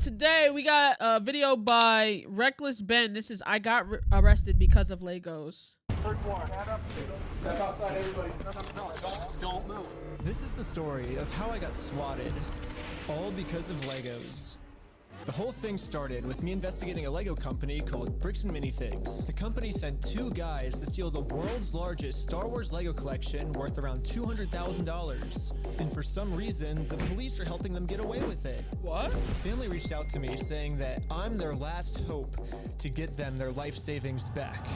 Today we got a video by Reckless Ben. This is I got arrested because of Legos. Search warrant. Step outside, everybody. Don't move. This is the story of how I got swatted, all because of Legos. The whole thing started with me investigating a Lego company called Bricks and Minifigs. The company sent two guys to steal the world's largest Star Wars Lego collection worth around $200,000. And for some reason, the police are helping them get away with it. What? The family reached out to me saying that I'm their last hope to get them their life savings back.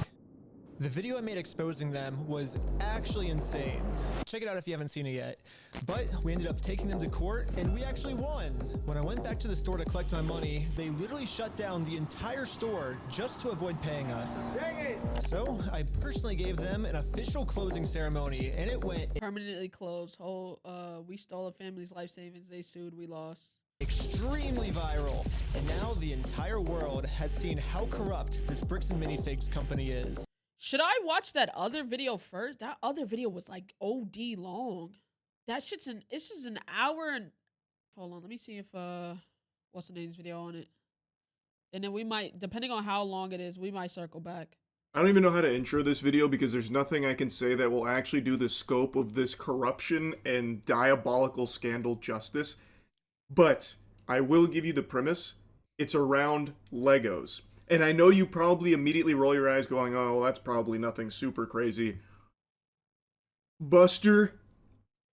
The video I made exposing them was actually insane. Check it out if you haven't seen it yet. But we ended up taking them to court and we actually won. When I went back to the store to collect my money, they literally shut down the entire store just to avoid paying us. Dang it! So I personally gave them an official closing ceremony and it went Permanently closed. We stole a family's life savings. They sued. We lost. extremely viral. And now the entire world has seen how corrupt this Bricks and Minifigs company is. Should I watch that other video first? That other video was like OD long. That shit's this is an hour and hold on, let me see if what's the name's video on it. And then we might, depending on how long it is, we might circle back. I don't even know how to intro this video because there's nothing I can say that will actually do the scope of this corruption and diabolical scandal justice. But I will give you the premise. It's around Legos. And I know you probably immediately roll your eyes going, oh, well, that's probably nothing super crazy. Buster,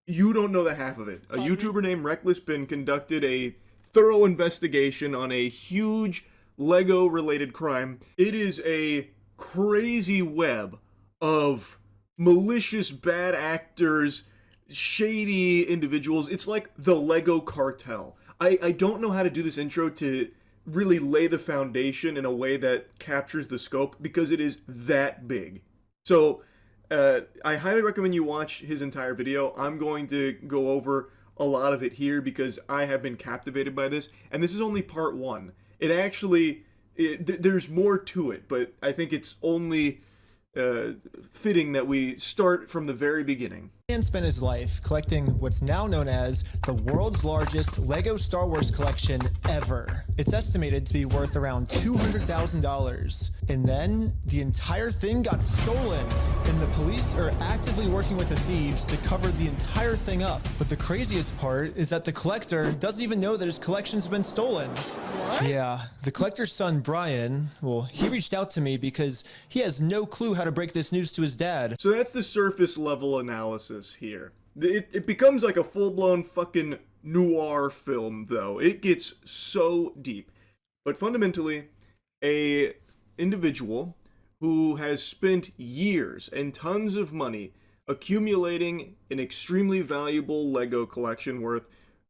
you don't know the half of it. A YouTuber named Reckless Ben conducted a thorough investigation on a huge Lego-related crime. It is a crazy web of malicious bad actors, shady individuals. It's like the Lego cartel. I don't know how to do this intro to really lay the foundation in a way that captures the scope because it is that big. So I highly recommend you watch his entire video. I'm going to go over a lot of it here because I have been captivated by this, and this is only part one. It actually, there's more to it, but I think it's only fitting that we start from the very beginning. Man spent his life collecting what's now known as the world's largest Lego Star Wars collection ever. It's estimated to be worth around $200,000. And then the entire thing got stolen, and the police are actively working with the thieves to cover the entire thing up. But the craziest part is that the collector doesn't even know that his collection's been stolen. What? Yeah, the collector's son, Brian, well, he reached out to me because he has no clue how to break this news to his dad. So that's the surface level analysis here. It becomes like a full-blown fucking noir film, though. It gets so deep. But fundamentally, a individual who has spent years and tons of money accumulating an extremely valuable Lego collection worth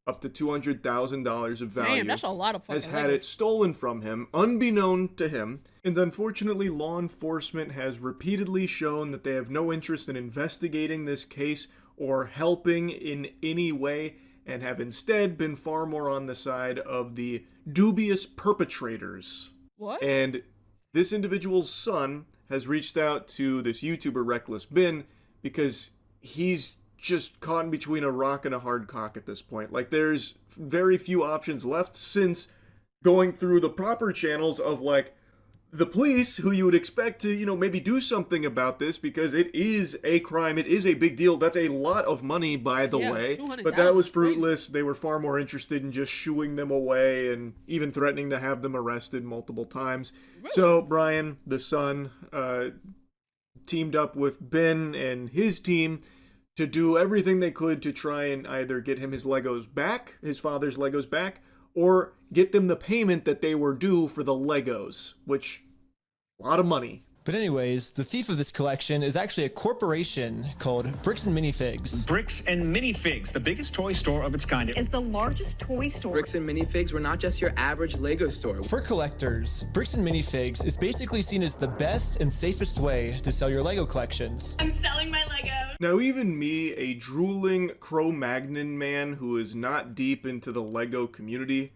up to $200,000 of value. Damn, that's a lot of fucking has had Legos. it stolen from him, unbeknown to him, and unfortunately law enforcement has repeatedly shown that they have no interest in investigating this case or helping in any way, and have instead been far more on the side of the dubious perpetrators. What? And this individual's son has reached out to this YouTuber Reckless Ben because he's just caught in between a rock and a hard cock at this point. Like, there's very few options left since going through the proper channels of, like, the police, who you would expect to, you know, maybe do something about this because it is a crime. It is a big deal. That's a lot of money, by the way. But that was fruitless. They were far more interested in just shooing them away and even threatening to have them arrested multiple times. Really? So Brian, the son, teamed up with Ben and his team to do everything they could to try and either get him his Legos back, his father's Legos back, or get them the payment that they were due for the Legos, which, a lot of money. But anyways, the thief of this collection is actually a corporation called Bricks and Minifigs. Bricks and Minifigs, the biggest toy store of its kind. Is the largest toy store. Bricks and Minifigs were not just your average Lego store. For collectors, Bricks and Minifigs is basically seen as the best and safest way to sell your Lego collections. I'm selling my Lego. Now, even me, a drooling Cro-Magnon man who is not deep into the Lego community,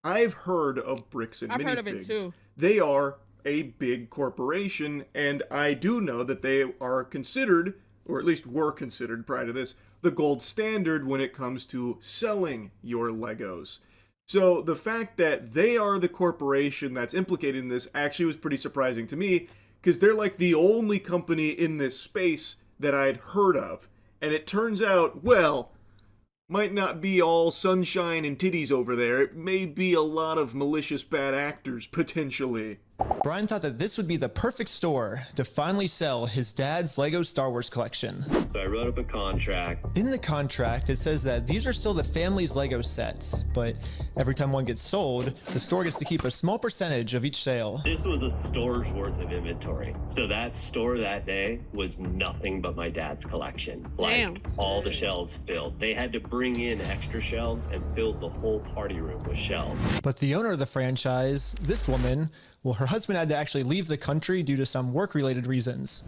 I've heard of Bricks and Minifigs. I've heard of it too. They are a big corporation, and I do know that they are considered, or at least were considered prior to this, the gold standard when it comes to selling your Legos. So the fact that they are the corporation that's implicated in this actually was pretty surprising to me, because they're like the only company in this space that I'd heard of. And it turns out, well, might not be all sunshine and titties over there. It may be a lot of malicious bad actors, potentially. Brian thought that this would be the perfect store to finally sell his dad's Lego Star Wars collection. So I wrote up a contract. In the contract, it says that these are still the family's Lego sets, but every time one gets sold, the store gets to keep a small percentage of each sale. This was a store's worth of inventory. So that store that day was nothing but my dad's collection. Damn. Like all the shelves filled. They had to bring in extra shelves and filled the whole party room with shelves. But the owner of the franchise, this woman, well, her husband had to actually leave the country due to some work-related reasons.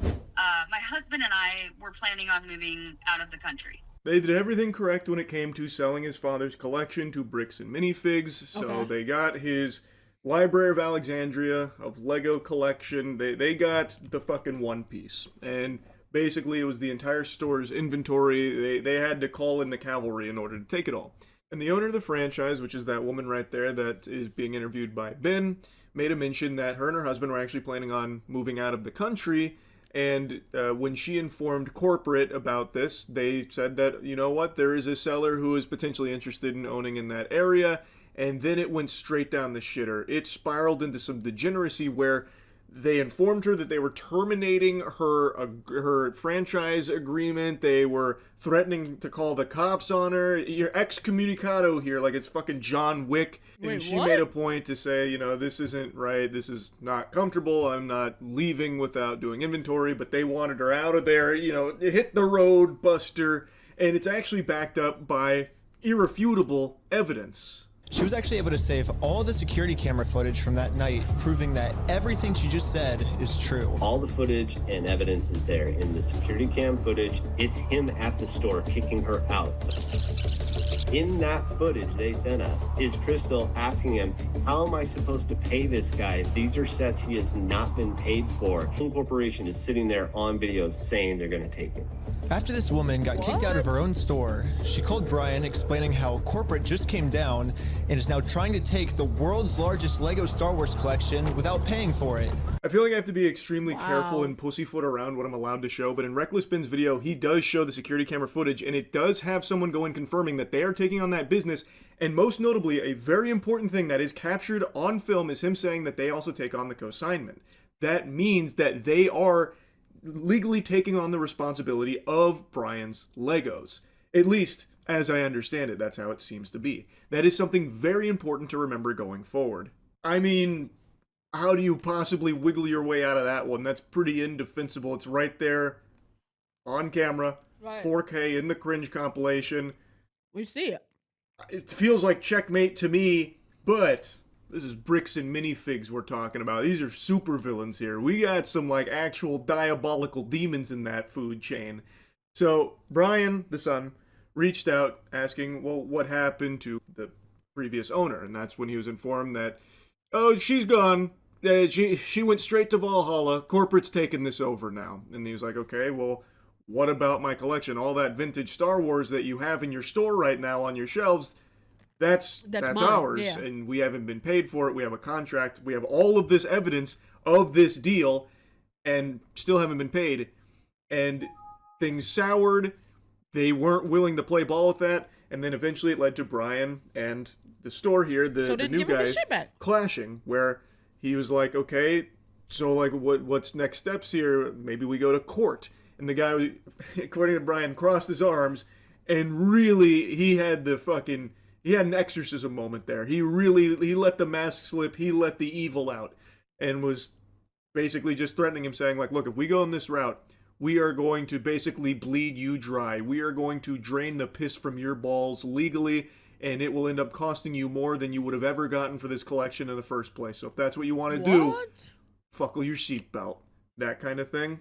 My husband and I were planning on moving out of the country. They did everything correct when it came to selling his father's collection to Bricks and Minifigs. So Okay. they got his Library of Alexandria of Lego collection. They got the fucking One Piece. And basically it was the entire store's inventory. They had to call in the cavalry in order to take it all. And the owner of the franchise, which is that woman right there that is being interviewed by Ben, made a mention that her and her husband were actually planning on moving out of the country. And when she informed corporate about this, they said that, you know what, there is a seller who is potentially interested in owning in that area. And then it went straight down the shitter. It spiraled into some degeneracy where they informed her that they were terminating her franchise agreement. They were threatening to call the cops on her. You're excommunicado here, like it's fucking John Wick. And Wait, she what? made a point to say, you know, this isn't right. This is not comfortable. I'm not leaving without doing inventory. But they wanted her out of there. You know, hit the road, Buster. And it's actually backed up by irrefutable evidence. She was actually able to save all the security camera footage from that night, proving that everything she just said is true. All the footage and evidence is there. In the security cam footage, it's him at the store kicking her out. In that footage they sent us is Crystal asking him, how am I supposed to pay this guy? These are sets he has not been paid for. The corporation is sitting there on video saying they're going to take it. After this woman got kicked out of her own store, she called Brian explaining how corporate just came down and is now trying to take the world's largest Lego Star Wars collection without paying for it. I feel like I have to be extremely careful Wow. and pussyfoot around what I'm allowed to show, but in Reckless Ben's video, he does show the security camera footage, and it does have someone go in confirming that they are taking on that business, and most notably, a very important thing that is captured on film is him saying that they also take on the consignment. That means that they are legally taking on the responsibility of Brian's Legos. At least, as I understand it, that's how it seems to be. That is something very important to remember going forward. I mean, how do you possibly wiggle your way out of that one? That's pretty indefensible. It's right there on camera, Right. 4K in the cringe compilation. We see it. It feels like checkmate to me, but this is Bricks and Minifigs we're talking about. These are super villains here. We got some like actual diabolical demons in that food chain. So Brian, the son, reached out asking, well, what happened to the previous owner? And that's when he was informed that, oh, she's gone. She went straight to Valhalla. Corporate's taking this over now. And he was like, okay, well, what about my collection? All that vintage Star Wars that you have in your store right now on your shelves, that's mine, ours. yeah. And we haven't been paid for it. We have a contract. We have all of this evidence of this deal and still haven't been paid. And things soured. They weren't willing to play ball with that. And then eventually it led to Brian and the store here, the So didn't new give him guy, his shit back. clashing, where he was like, okay, so like what's next steps here? Maybe we go to court. And the guy, according to Brian, crossed his arms and really he had an exorcism moment there. He let the mask slip, he let the evil out, and was basically just threatening him, saying like, look, if we go in this route, we are going to basically bleed you dry. We are going to drain the piss from your balls legally, and it will end up costing you more than you would have ever gotten for this collection in the first place. So if that's what you want to do, What? buckle your seatbelt, that kind of thing.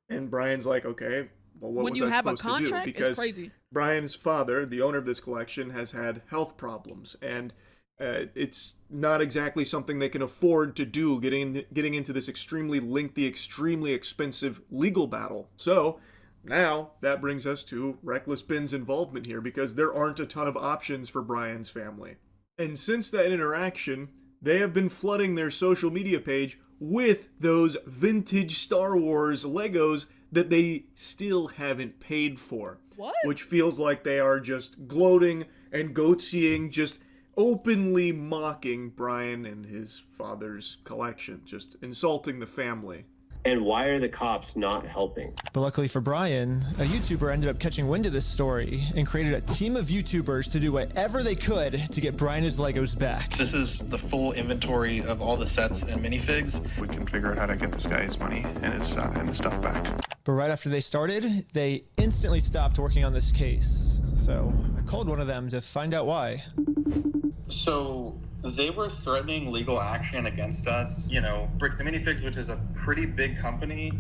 And Brian's like, okay, well, what When was you I have a supposed to do? contract, it's Because crazy. Brian's father, the owner of this collection, has had health problems, and it's not exactly something they can afford to do, getting into this extremely lengthy, extremely expensive legal battle. So now that brings us to Reckless Ben's involvement here, because there aren't a ton of options for Brian's family. And since that interaction, they have been flooding their social media page with those vintage Star Wars Legos that they still haven't paid for. What? Which feels like they are just gloating and goatseeing, just openly mocking Brian and his father's collection, just insulting the family. And why are the cops not helping? But luckily for Brian, a YouTuber ended up catching wind of this story and created a team of YouTubers to do whatever they could to get Brian his Legos back. This is the full inventory of all the sets and minifigs. We can figure out how to get this guy his money and his stuff back. But right after they started, they instantly stopped working on this case. So I called one of them to find out why. So they were threatening legal action against us. You know, Bricks and Minifigs, which is a pretty big company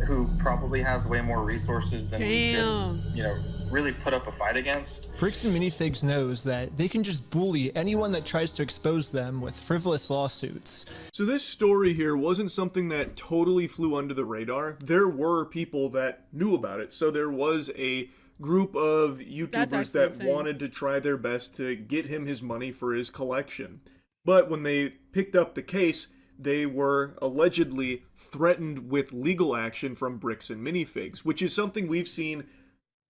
who probably has way more resources than we can, you know, really put up a fight against. Bricks and Minifigs knows that they can just bully anyone that tries to expose them with frivolous lawsuits. So this story here wasn't something that totally flew under the radar. There were people that knew about it. So there was a group of YouTubers that wanted to try their best to get him his money for his collection. But when they picked up the case, they were allegedly threatened with legal action from Bricks and Minifigs, which is something we've seen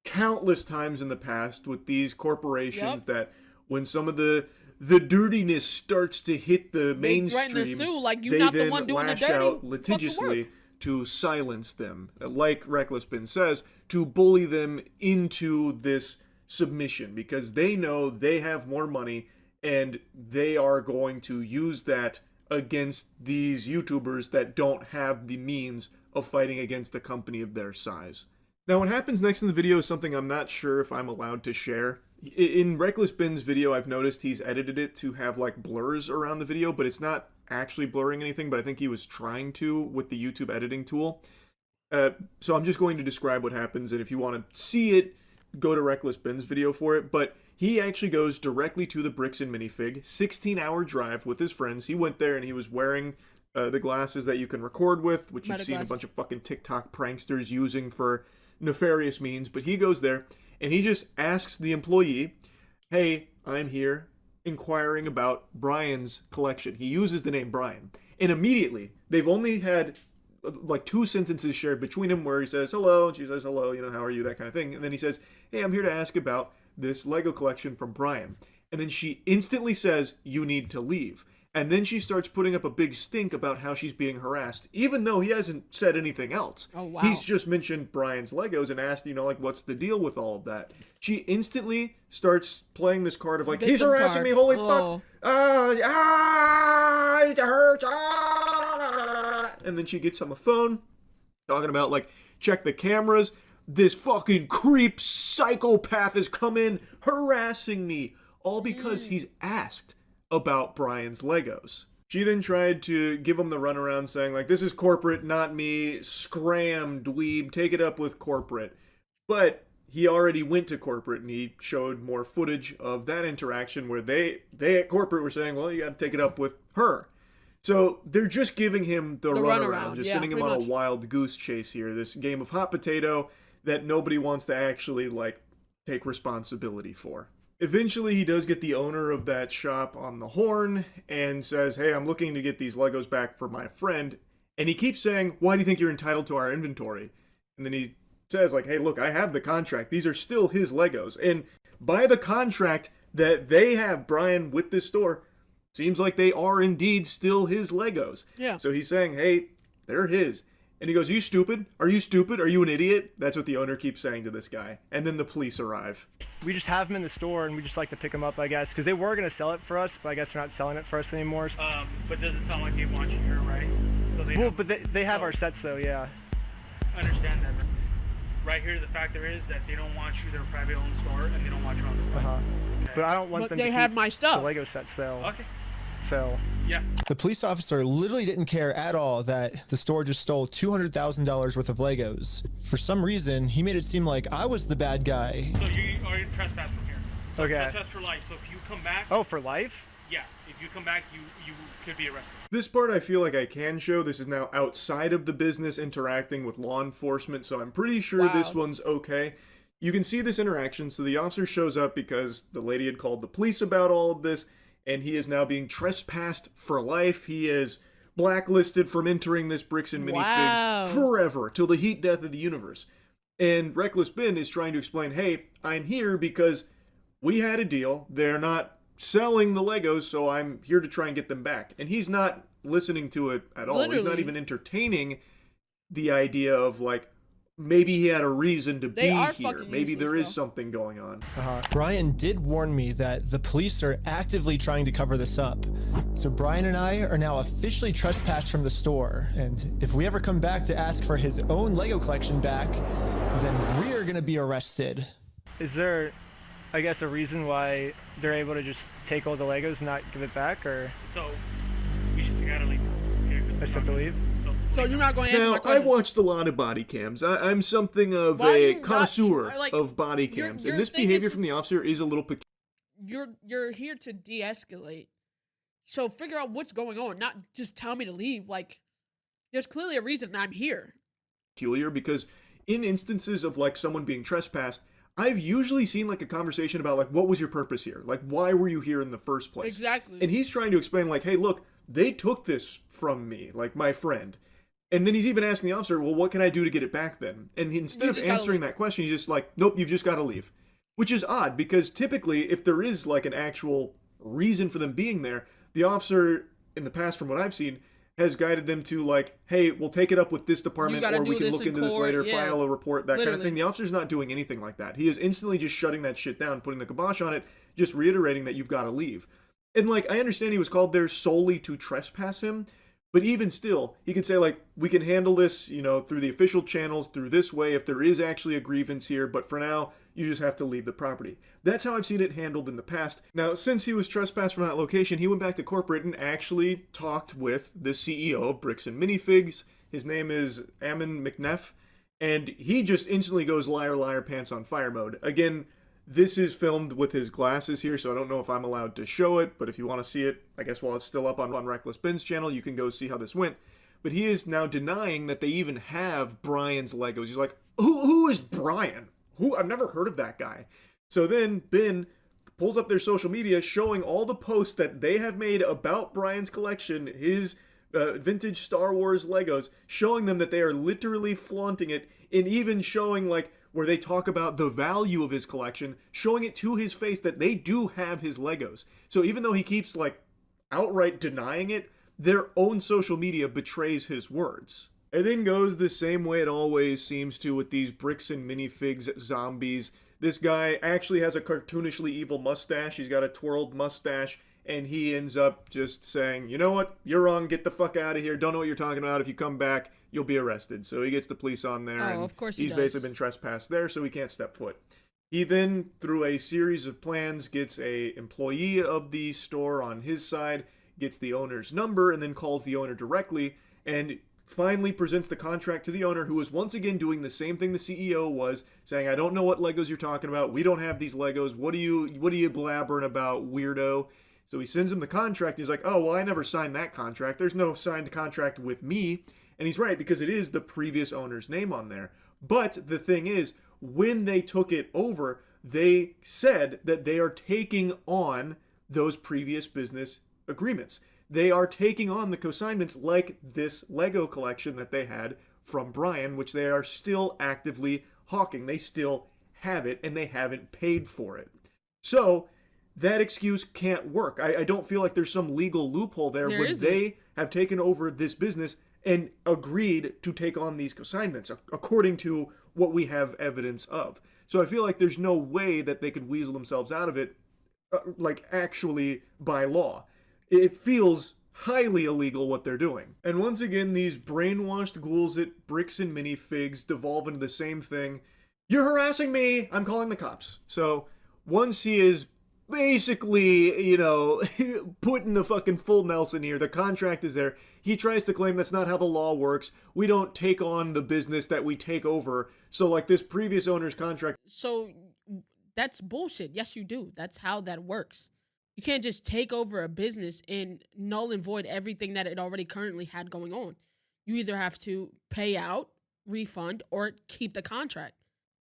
countless times in the past with these corporations. That when some of the dirtiness starts to hit the mainstream, sue, like they not then the one doing lash the dirty out litigiously work to silence them, like Reckless Bin says, to bully them into this submission, because they know they have more money and they are going to use that against these YouTubers that don't have the means of fighting against a company of their size. Now, what happens next in the video is something I'm not sure if I'm allowed to share. In Reckless Bin's video, I've noticed he's edited it to have like blurs around the video, but it's not actually blurring anything, but I think he was trying to with the YouTube editing tool. So I'm just going to describe what happens, and if you want to see it, go to Reckless Bin's video for it. But he actually goes directly to the Bricks and Minifig, 16-hour drive with his friends. He went there and he was wearing the glasses that you can record with, which you've seen a bunch of fucking TikTok pranksters using for nefarious means. But he goes there and he just asks the employee, "Hey, I'm here inquiring about Brian's collection." He uses the name Brian. And immediately, they've only had like 2 sentences shared between them where he says hello, and she says hello, you know, how are you, that kind of thing. And then he says, "Hey, I'm here to ask about this Lego collection from Brian." And then she instantly says, "You need to leave." And then she starts putting up a big stink about how she's being harassed, even though he hasn't said anything else. Oh, wow. He's just mentioned Brian's Legos and asked, you know, like, what's the deal with all of that? She instantly starts playing this card of like, he's harassing me, holy fuck. It hurts. And then she gets on the phone talking about like, check the cameras. This fucking creep psychopath has come in harassing me, all because he's asked about Brian's Legos. She then tried to give him the runaround saying like, this is corporate, not me. Scram, dweeb, take it up with corporate. But he already went to corporate and he showed more footage of that interaction where they at corporate were saying, well, you got to take it up with her. So they're just giving him the runaround, just sending him on a wild goose chase here. This game of hot potato that nobody wants to actually like take responsibility for. Eventually, he does get the owner of that shop on the horn and says, "Hey, I'm looking to get these Legos back for my friend." And he keeps saying, "Why do you think you're entitled to our inventory?" And then he says, like, "Hey, look, I have the contract. These are still his Legos." And by the contract that they have, Brian, with this store, seems like they are indeed still his Legos. Yeah. So he's saying, "Hey, they're his." And he goes, "You stupid? Are you stupid? Are you an idiot?" That's what the owner keeps saying to this guy. And then the police arrive. We just have them in the store, and we just like to pick them up, I guess, because they were going to sell it for us, but I guess they're not selling it for us anymore. But does it sound like they want you here, right? So they but they have our sets, though, yeah. I understand that. Right here, the factor is that they don't want you, they're a privately owned store, and they don't want you on the front. Okay. But I don't want them to have keep my stuff. the Lego sets, though. Okay. So yeah. The police officer literally didn't care at all that the store just stole $200,000 worth of Legos. For some reason, he made it seem like I was the bad guy. So you are trespass from here. So okay. Trespass for life. So if you come back. Oh, for life? Yeah. If you come back, you could be arrested. This part I feel like I can show. This is now outside of the business interacting with law enforcement, so I'm pretty sure this one's okay. You can see this interaction. So the officer shows up because the lady had called the police about all of this, and he is now being trespassed for life. He is blacklisted from entering this Bricks and Minifigs forever, till the heat death of the universe. And Reckless Ben is trying to explain, hey, I'm here because we had a deal. They're not selling the Legos, so I'm here to try and get them back. And he's not listening to it at all. He's not even entertaining the idea of, like, maybe he had a reason to be here. Maybe there is something going on. Brian did warn me that the police are actively trying to cover this up. So Brian and I are now officially trespassed from the store. And if we ever come back to ask for his own Lego collection back, then we're going to be arrested. Is there, I guess, a reason why they're able to just take all the Legos and not give it back, or? So, we just gotta leave. I just have to leave? So you're not going to answer my question? I've watched a lot of body cams. I'm something of a connoisseur of body cams, and this behavior from the officer is a little peculiar. You're here to de-escalate. So figure out what's going on, not just tell me to leave. Like, there's clearly a reason I'm here. Peculiar, because in instances of, like, someone being trespassed, I've usually seen, like, a conversation about, like, what was your purpose here? Like, why were you here in the first place? Exactly. And he's trying to explain, like, hey, look, they took this from me, like, my friend. And then he's even asking the officer, well, what can I do to get it back then? And instead of answering that question, he's just like, nope, you've just got to leave. Which is odd, because typically, if there is, like, an actual reason for them being there, the officer, in the past, from what I've seen, has guided them to, like, hey, we'll take it up with this department, or we can look into this later, file a report, that kind of thing. The officer's not doing anything like that. He is instantly just shutting that shit down, putting the kibosh on it, just reiterating that you've got to leave. And, like, I understand he was called there solely to trespass him, but even still, he could say, like, we can handle this, you know, through the official channels, through this way, if there is actually a grievance here, but for now, you just have to leave the property. That's how I've seen it handled in the past. Now, since he was trespassed from that location, he went back to corporate and actually talked with the CEO of Bricks and Minifigs. His name is Ammon McNeff, and he just instantly goes liar, liar, pants on fire mode. Again, this is filmed with his glasses here, so I don't know if I'm allowed to show it, but if you want to see it, I guess while it's still up on Reckless Ben's channel, you can go see how this went. But he is now denying that they even have Brian's Legos. He's like, who is Brian? I've never heard of that guy. So then Ben pulls up their social media showing all the posts that they have made about Brian's collection, his vintage Star Wars Legos, showing them that they are literally flaunting it, and even showing, like, where they talk about the value of his collection, showing it to his face that they do have his Legos. So even though he keeps, like, outright denying it, their own social media betrays his words. It then goes the same way it always seems to with these Bricks and Minifigs zombies. This guy actually has a cartoonishly evil mustache. He's got a twirled mustache, and he ends up just saying, you know what, you're wrong, get the fuck out of here, don't know what you're talking about, if you come back, you'll be arrested. So he gets the police on there, and of course he's basically been trespassed there, so he can't step foot. He then, through a series of plans, gets a employee of the store on his side, gets the owner's number, and then calls the owner directly, and finally presents the contract to the owner, who is once again doing the same thing the CEO was, saying, I don't know what Legos you're talking about, we don't have these Legos, what are you blabbering about, weirdo? So he sends him the contract. He's like, oh, well, I never signed that contract. There's no signed contract with me. And he's right, because it is the previous owner's name on there. But the thing is, when they took it over, they said that they are taking on those previous business agreements. They are taking on the consignments like this Lego collection that they had from Brian, which they are still actively hawking. They still have it, and they haven't paid for it. So that excuse can't work. I don't feel like there's some legal loophole there when they have taken over this business and agreed to take on these consignments, according to what we have evidence of. So I feel like there's no way that they could weasel themselves out of it, like, actually by law. It feels highly illegal what they're doing. And once again, these brainwashed ghouls at Bricks and Minifigs devolve into the same thing. You're harassing me! I'm calling the cops. So once he is basically, you know, putting the fucking full Nelson here, the contract is there, he tries to claim that's not how the law works. We don't take on the business that we take over. So, like, this previous owner's contract. So that's bullshit. Yes, you do. That's how that works. You can't just take over a business and null and void everything that it already currently had going on. You either have to pay out, refund, or keep the contract.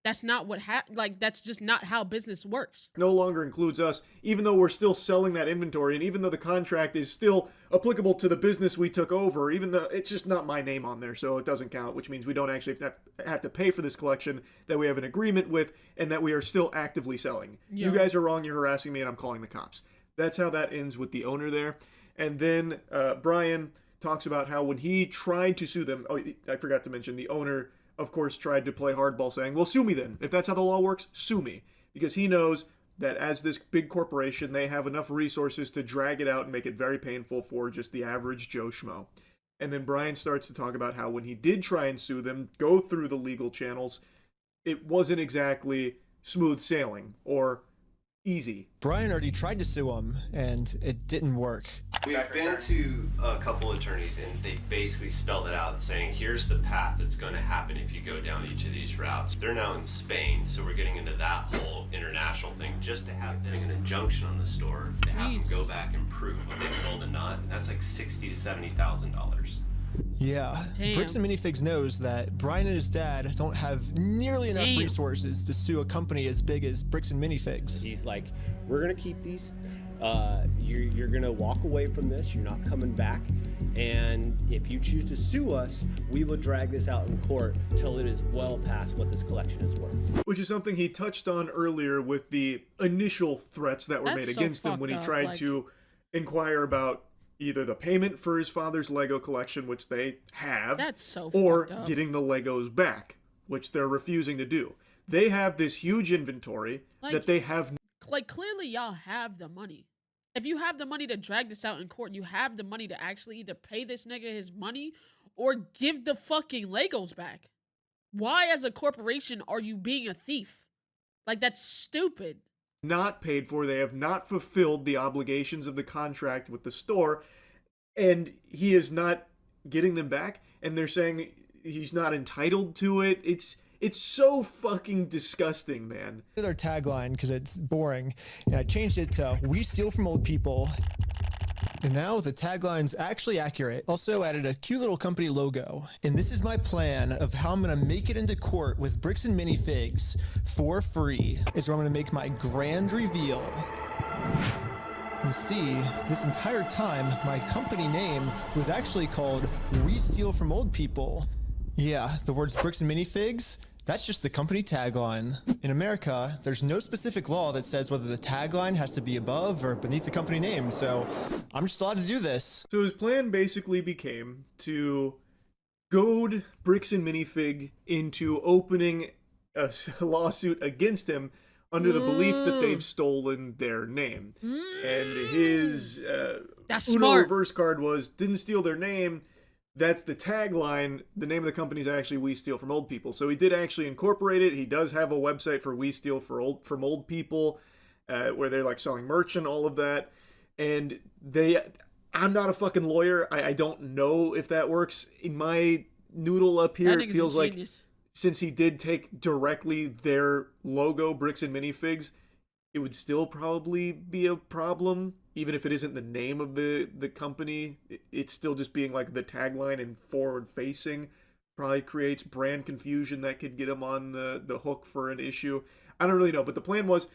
That's not what like that's just not how business works. No longer includes us, even though we're still selling that inventory, and even though the contract is still applicable to the business we took over, even though it's just not my name on there, so it doesn't count, which means we don't actually have to pay for this collection that we have an agreement with and that we are still actively selling. Yeah. You guys are wrong, you're harassing me, and I'm calling the cops. That's how that ends with the owner there. And then Brian talks about how when he tried to sue them, oh, I forgot to mention, the owner of course, tried to play hardball, saying, well, sue me then. If that's how the law works, sue me. Because he knows that as this big corporation, they have enough resources to drag it out and make it very painful for just the average Joe Schmo. And then Brian starts to talk about how when he did try and sue them, go through the legal channels, it wasn't exactly smooth sailing or easy. Brian already tried to sue him, and it didn't work. We've been to a couple attorneys, and they basically spelled it out, saying here's the path that's going to happen if you go down each of these routes. They're now in Spain, so we're getting into that whole international thing just to have them an injunction on the store to have them go back and prove what they've sold and not. And that's like $60,000 to $70,000. Yeah, Damn. Bricks and Minifigs knows that Brian and his dad don't have nearly enough resources to sue a company as big as Bricks and Minifigs. He's like, we're gonna keep these. You're gonna walk away from this. You're not coming back. And if you choose to sue us, we will drag this out in court till it is well past what this collection is worth. Which is something he touched on earlier with the initial threats that were made against him when he tried to inquire about either the payment for his father's Lego collection, which they have, or getting the Legos back, which they're refusing to do. They have this huge inventory that they have. Like, clearly y'all have the money. If you have the money to drag this out in court, you have the money to actually either pay this nigga his money or give the fucking Legos back. Why, as a corporation, are you being a thief? Like, that's stupid. Not paid for. They have not fulfilled the obligations of the contract with the store, and he is not getting them back, and they're saying he's not entitled to it. It's so fucking disgusting, man. Their tagline, because it's boring, and I changed it to "We steal from old people." And now the tagline's actually accurate. Also added a cute little company logo. And this is my plan of how I'm gonna make it into court with Bricks and Minifigs for free. Is where I'm gonna make my grand reveal. You see, this entire time, my company name was actually called We Steal From Old People. Yeah, the words Bricks and Minifigs, that's just the company tagline. In America, there's no specific law that says whether the tagline has to be above or beneath the company name, so I'm just allowed to do this. So his plan basically became to goad Bricks and Minifig into opening a lawsuit against him under the belief that they've stolen their name. And his That's Uno smart. reverse card was, didn't steal their name. That's the tagline. The name of the company is actually We Steal From Old People. So he did actually incorporate it. He does have a website for We Steal From Old People, where they're like selling merch and all of that. And I'm not a fucking lawyer. I don't know if that works. In my noodle up here, it feels like since he did take directly their logo, Bricks and Minifigs, it would still probably be a problem. Even if it isn't the name of the company, it's still just being like the tagline and forward facing probably creates brand confusion that could get him on the hook for an issue. I don't really know, but the plan was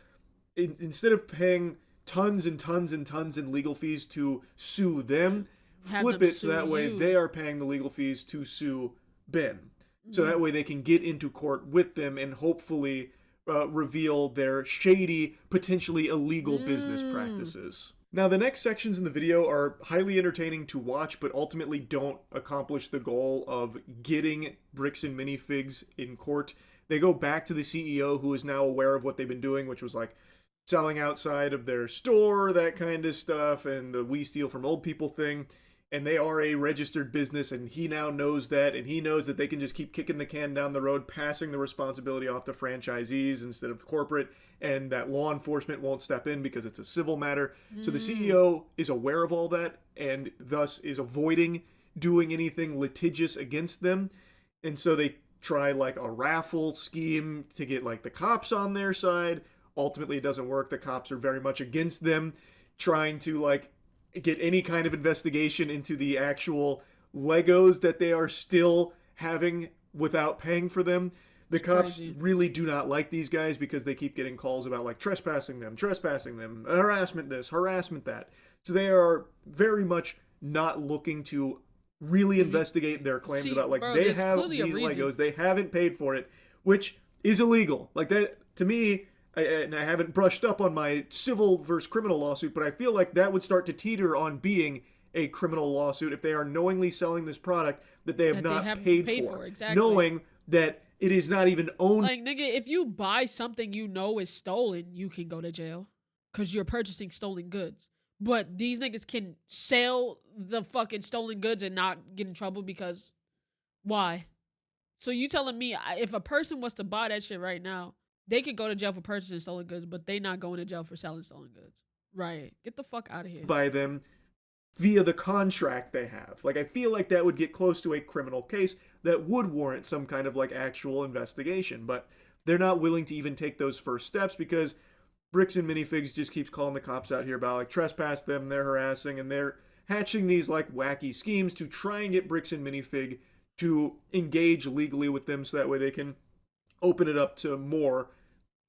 instead of paying tons and tons and tons in legal fees to sue them, flip it so that way they are paying the legal fees to sue Ben. So that way they can get into court with them and hopefully reveal their shady, potentially illegal business practices. Now, the next sections in the video are highly entertaining to watch, but ultimately don't accomplish the goal of getting Bricks and Minifigs in court. They go back to the CEO, who is now aware of what they've been doing, which was like selling outside of their store, that kind of stuff, and the We Steal From Old People thing. And they are a registered business, and he now knows that, and he knows that they can just keep kicking the can down the road, passing the responsibility off to franchisees instead of corporate, and that law enforcement won't step in because it's a civil matter. So the CEO is aware of all that, and thus is avoiding doing anything litigious against them. And so they try like a raffle scheme to get like the cops on their side. Ultimately, it doesn't work. The cops are very much against them, trying to like get any kind of investigation into the actual Legos that they are still having without paying for them. The It's cops crazy. really do not like these guys because they keep getting calls about like trespassing them, harassment this, harassment that. So they are very much not looking to really investigate their claims See, about like bro, they there's have clearly a these reason. Legos, they haven't paid for it, which is illegal. Like that to me, and I haven't brushed up on my civil versus criminal lawsuit, but I feel like that would start to teeter on being a criminal lawsuit if they are knowingly selling this product that they have That they not haven't paid paid for, for, exactly. knowing that it is not even owned. Like, nigga, if you buy something you know is stolen, you can go to jail because you're purchasing stolen goods. But these niggas can sell the fucking stolen goods and not get in trouble because why? So you telling me if a person was to buy that shit right now, they could go to jail for purchasing stolen goods, but they not going to jail for selling stolen goods? Right. Get the fuck out of here. By them via the contract they have. Like, I feel like that would get close to a criminal case that would warrant some kind of like actual investigation, but they're not willing to even take those first steps because Bricks and Minifigs just keeps calling the cops out here about like trespass them, they're harassing, and they're hatching these like wacky schemes to try and get Bricks and Minifig to engage legally with them so that way they can open it up to more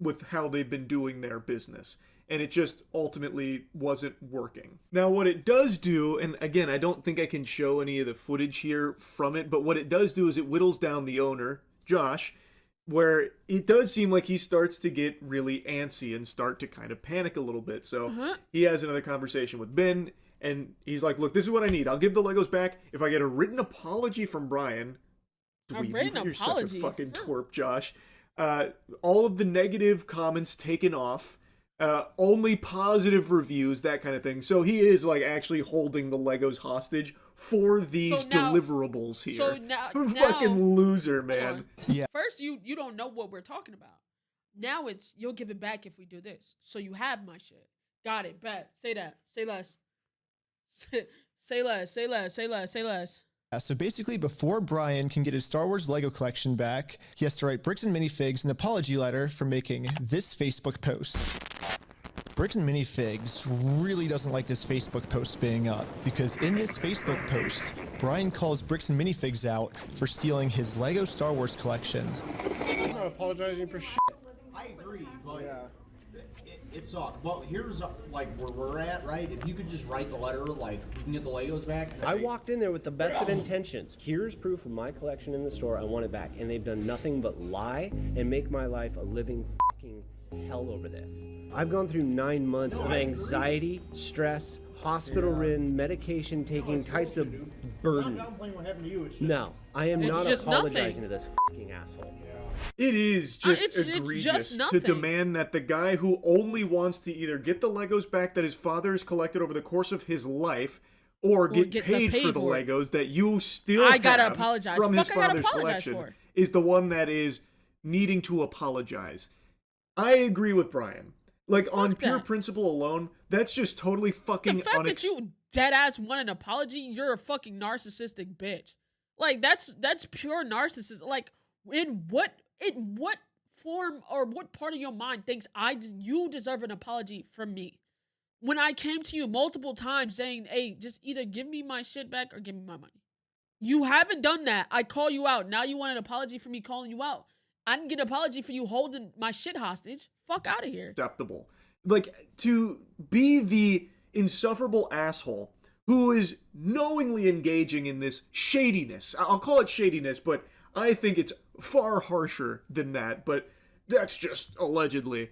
with how they've been doing their business. And it just ultimately wasn't working. Now, what it does do, and again, I don't think I can show any of the footage here from it, but what it does do is it whittles down the owner, Josh, where it does seem like he starts to get really antsy and start to kind of panic a little bit. So he has another conversation with Ben, and he's like, look, this is what I need. I'll give the Legos back if I get a written apology from Brian. You're such a fucking twerp, Josh. All of the negative comments taken off. Only positive reviews, that kind of thing. So he is like actually holding the Legos hostage for these deliverables here. So now, fucking loser, man. Yeah. First, you don't know what we're talking about. Now it's you'll give it back if we do this. So you have my shit. Got it. Bet. Say that. Say less. Say less. Say less. Say less. Say less. So basically, before Brian can get his Star Wars Lego collection back, he has to write Bricks and Minifigs an apology letter for making this Facebook post. Bricks and Minifigs really doesn't like this Facebook post being up, because in this Facebook post, Brian calls Bricks and Minifigs out for stealing his Lego Star Wars collection. I'm not apologizing for shit. I agree, but it sucked. But here's like where we're at, right? If you could just write the letter, like we can get the Legos back. I walked in there with the best of intentions. Here's proof of my collection in the store. I want it back. And they've done nothing but lie and make my life a living fucking hell over this. I've gone through 9 months of anxiety, stress, hospital-ridden, medication-taking types of burden. I'm not downplaying what happened to you. It's just, No, I am not just apologizing nothing. to this fucking asshole. It is just It's egregious just to nothing. demand that the guy who only wants to either get the Legos back that his father has collected over the course of his life, or get paid for the for it. Legos that you still I gotta have apologize. from his Fuck, I gotta father's apologize collection, for. is the one that is needing to apologize. I agree with Brian. Like, Fuck on pure that. principle alone, that's just totally fucking The fact that you dead ass want an apology, you're a fucking narcissistic bitch. Like that's pure narcissism. Like in what form or what part of your mind thinks you deserve an apology from me? When I came to you multiple times saying, "Hey, just either give me my shit back or give me my money." You haven't done that. I call you out. Now you want an apology for me calling you out. I didn't get an apology for you holding my shit hostage. Fuck out of here. acceptable. Like, to be the insufferable asshole who is knowingly engaging in this shadiness. I'll call it shadiness, but I think it's far harsher than that, but that's just allegedly.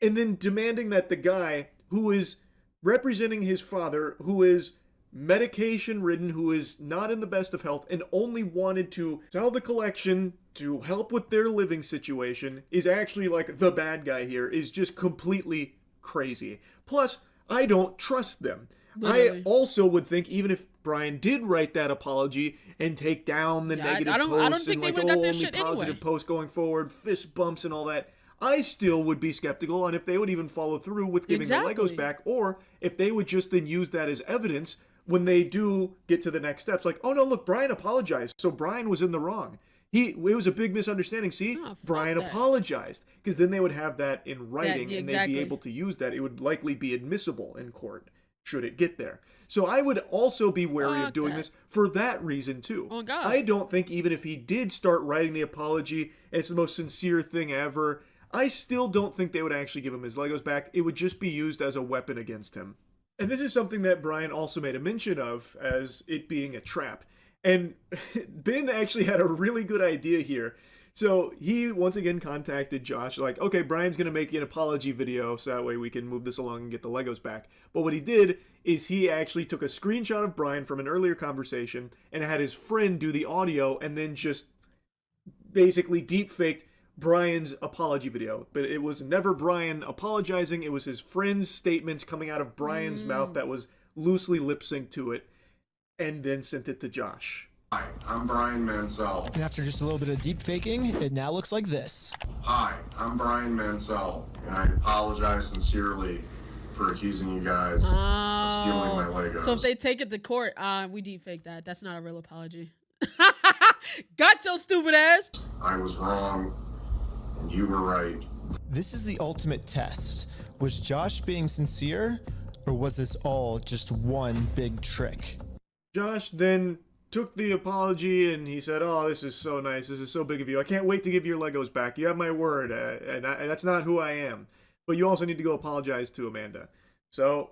And then demanding that the guy who is representing his father, who is medication-ridden, who is not in the best of health, and only wanted to sell the collection to help with their living situation, is actually like the bad guy here, is just completely crazy. Plus, I don't trust them. Literally. I also would think, even if Brian did write that apology and take down the negative I don't posts think and they like, would've got their only shit positive anyway. posts going forward, fist bumps and all that, I still would be skeptical on if they would even follow through with giving the Exactly. Legos back, or if they would just then use that as evidence when they do get to the next steps. Like, oh no, look, Brian apologized, so Brian was in the wrong. It was a big misunderstanding. See, Oh, fuck Brian that. apologized, because then they would have that in writing, and they'd exactly. be able to use that. It would likely be admissible in court should it get there. So I would also be wary of Fuck doing that. this for that reason too. Oh, God. I don't think even if he did start writing the apology, and it's the most sincere thing ever, I still don't think they would actually give him his Legos back. It would just be used as a weapon against him. And this is something that Brian also made a mention of as it being a trap. And Ben actually had a really good idea here. So he once again contacted Josh, like, okay, Brian's going to make an apology video so that way we can move this along and get the Legos back. But what he did is he actually took a screenshot of Brian from an earlier conversation and had his friend do the audio and then just basically deep-faked Brian's apology video. But it was never Brian apologizing. It was his friend's statements coming out of Brian's mouth that was loosely lip-synced to it, and then sent it to Josh. Hi, I'm Brian Mansell. And after just a little bit of deep faking, it now looks like this. Hi, I'm Brian Mansell, and I apologize sincerely for accusing you guys of stealing my Legos. So if they take it to court, we deepfake that. That's not a real apology. Got your stupid ass. I was wrong, and you were right. This is the ultimate test. Was Josh being sincere, or was this all just one big trick? Josh then took the apology and he said, oh, this is so nice. This is so big of you. I can't wait to give your Legos back. You have my word, and that's not who I am. But you also need to go apologize to Amanda. So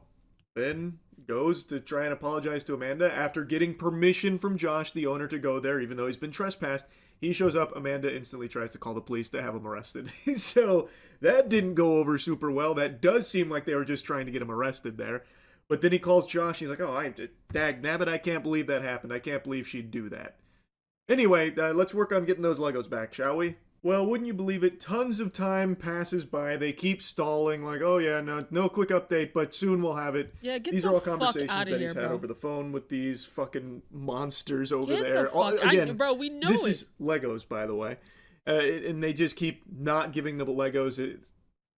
Ben goes to try and apologize to Amanda after getting permission from Josh, the owner, to go there, even though he's been trespassed. He shows up. Amanda instantly tries to call the police to have him arrested. So that didn't go over super well. That does seem like they were just trying to get him arrested there. But then he calls Josh. He's like, oh, dag nabbit, I can't believe that happened. I can't believe she'd do that. Anyway, let's work on getting those Legos back, shall we? Well, wouldn't you believe it? Tons of time passes by. They keep stalling, like, oh yeah, no quick update, but soon we'll have it. Yeah, get these the are all fuck conversations outta that he's here, had bro. over the phone with these fucking monsters over Get there. the fuck Again, bro, we know this it. is Legos, by the way. And they just keep not giving the Legos.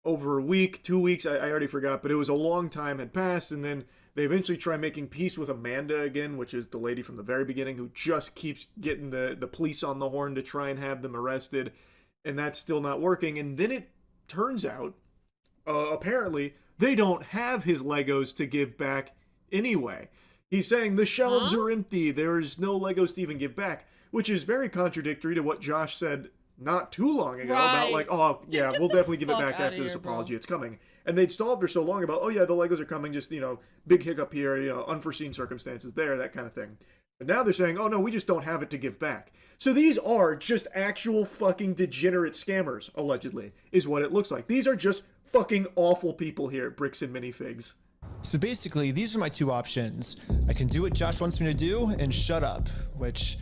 Over a week, 2 weeks, I already forgot, but it was a long time had passed, and then they eventually try making peace with Amanda again, which is the lady from the very beginning who just keeps getting the police on the horn to try and have them arrested, and that's still not working. And then it turns out, apparently, they don't have his Legos to give back anyway. He's saying the shelves are empty, there's no Legos to even give back, which is very contradictory to what Josh said not too long ago about like, oh yeah, we'll definitely give it back after this apology, it's coming. And they'd stalled for so long about, oh yeah, the Legos are coming, just, big hiccup here, unforeseen circumstances there, that kind of thing. But now they're saying, oh no, we just don't have it to give back. So these are just actual fucking degenerate scammers, allegedly, is what it looks like. These are just fucking awful people here at Bricks and Minifigs. So basically, these are my two options. I can do what Josh wants me to do and shut up, which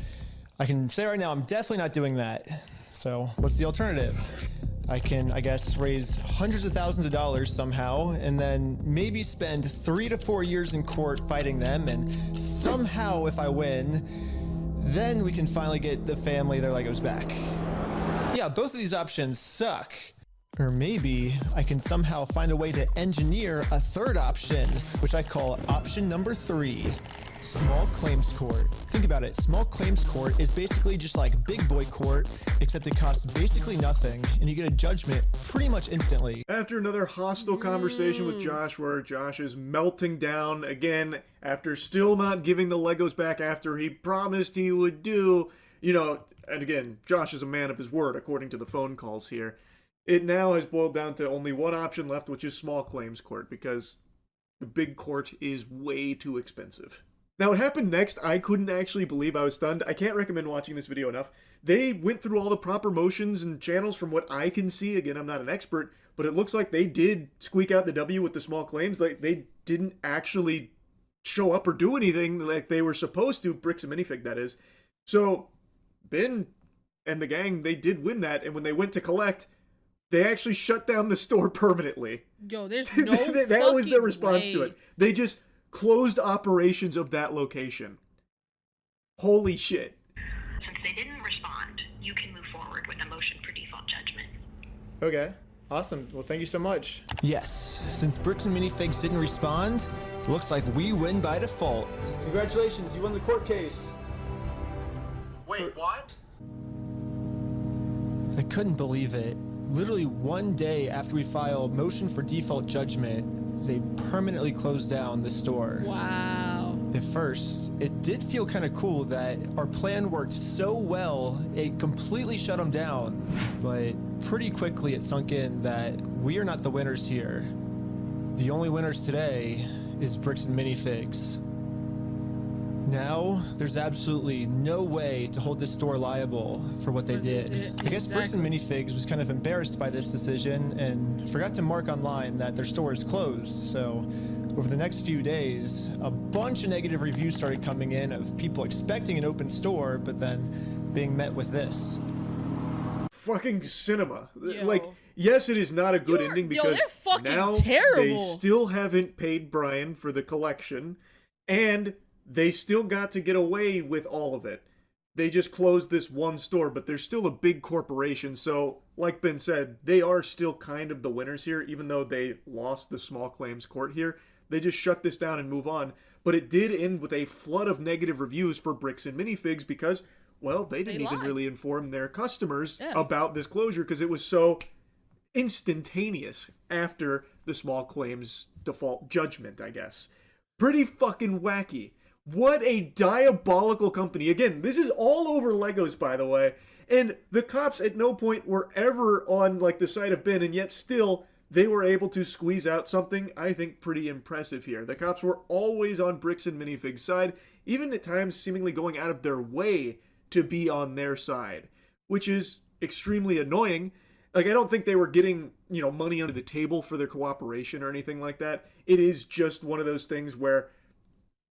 I can say right now, I'm definitely not doing that. So what's the alternative? I can, I guess, raise hundreds of thousands of dollars somehow, and then maybe spend 3 to 4 years in court fighting them, and somehow, if I win, then we can finally get the family their Legos back. Yeah, both of these options suck. Or maybe I can somehow find a way to engineer a third option, which I call option number 3. Small claims court. Think about it. Small claims court is basically just like big boy court, except it costs basically nothing, and you get a judgment pretty much instantly. After another hostile conversation with Josh, where Josh is melting down again after still not giving the Legos back after he promised he would do, and again, Josh is a man of his word, according to the phone calls here. It now has boiled down to only one option left, which is small claims court, because the big court is way too expensive. Now, what happened next, I couldn't actually believe. I was stunned. I can't recommend watching this video enough. They went through all the proper motions and channels from what I can see. Again, I'm not an expert, but it looks like they did squeak out the W with the small claims. Like, they didn't actually show up or do anything like they were supposed to. Bricks and Minifig, that is. So, Ben and the gang, they did win that, and when they went to collect, they actually shut down the store permanently. Yo, there's no that was their response way. to it. They just closed operations of that location. Holy shit. Since they didn't respond, you can move forward with a motion for default judgment. Okay, awesome. Well, thank you so much. Yes, since Bricks and Minifigs didn't respond, looks like we win by default. Congratulations, you won the court case. Wait, what? I couldn't believe it. Literally one day after we filed motion for default judgment, they permanently closed down the store. Wow. At first, it did feel kind of cool that our plan worked so well, it completely shut them down. But pretty quickly it sunk in that we are not the winners here. The only winners today is Bricks and Minifigs. Now, there's absolutely no way to hold this store liable for what they did. I guess Bricks and Minifigs was kind of embarrassed by this decision and forgot to mark online that their store is closed. So over the next few days, a bunch of negative reviews started coming in of people expecting an open store, but then being met with this. Fucking cinema. Like, yes, it is not a good ending because they're fucking now terrible. They still haven't paid Brian for the collection, and they still got to get away with all of it. They just closed this one store, but they're still a big corporation, so like Ben said, they are still kind of the winners here, even though they lost the small claims court here. They just shut this down and move on. But it did end with a flood of negative reviews for Bricks and Minifigs because, well, they didn't even really inform their customers about this closure because it was so instantaneous after the small claims default judgment, I guess. Pretty fucking wacky. What a diabolical company. Again, this is all over Legos, by the way. And the cops at no point were ever on, like, the side of Ben, and yet still they were able to squeeze out something, I think, pretty impressive here. The cops were always on Bricks and Minifigs' side, even at times seemingly going out of their way to be on their side, which is extremely annoying. Like, I don't think they were getting, you know, money under the table for their cooperation or anything like that. It is just one of those things where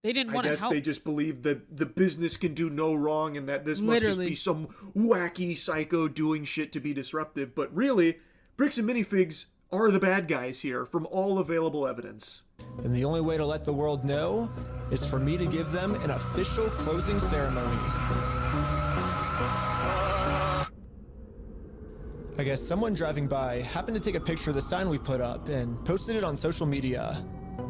they didn't want to help. I guess they just believe that the business can do no wrong and that this must just be some wacky psycho doing shit to be disruptive. But really, Bricks and Minifigs are the bad guys here from all available evidence. And the only way to let the world know is for me to give them an official closing ceremony. I guess someone driving by happened to take a picture of the sign we put up and posted it on social media.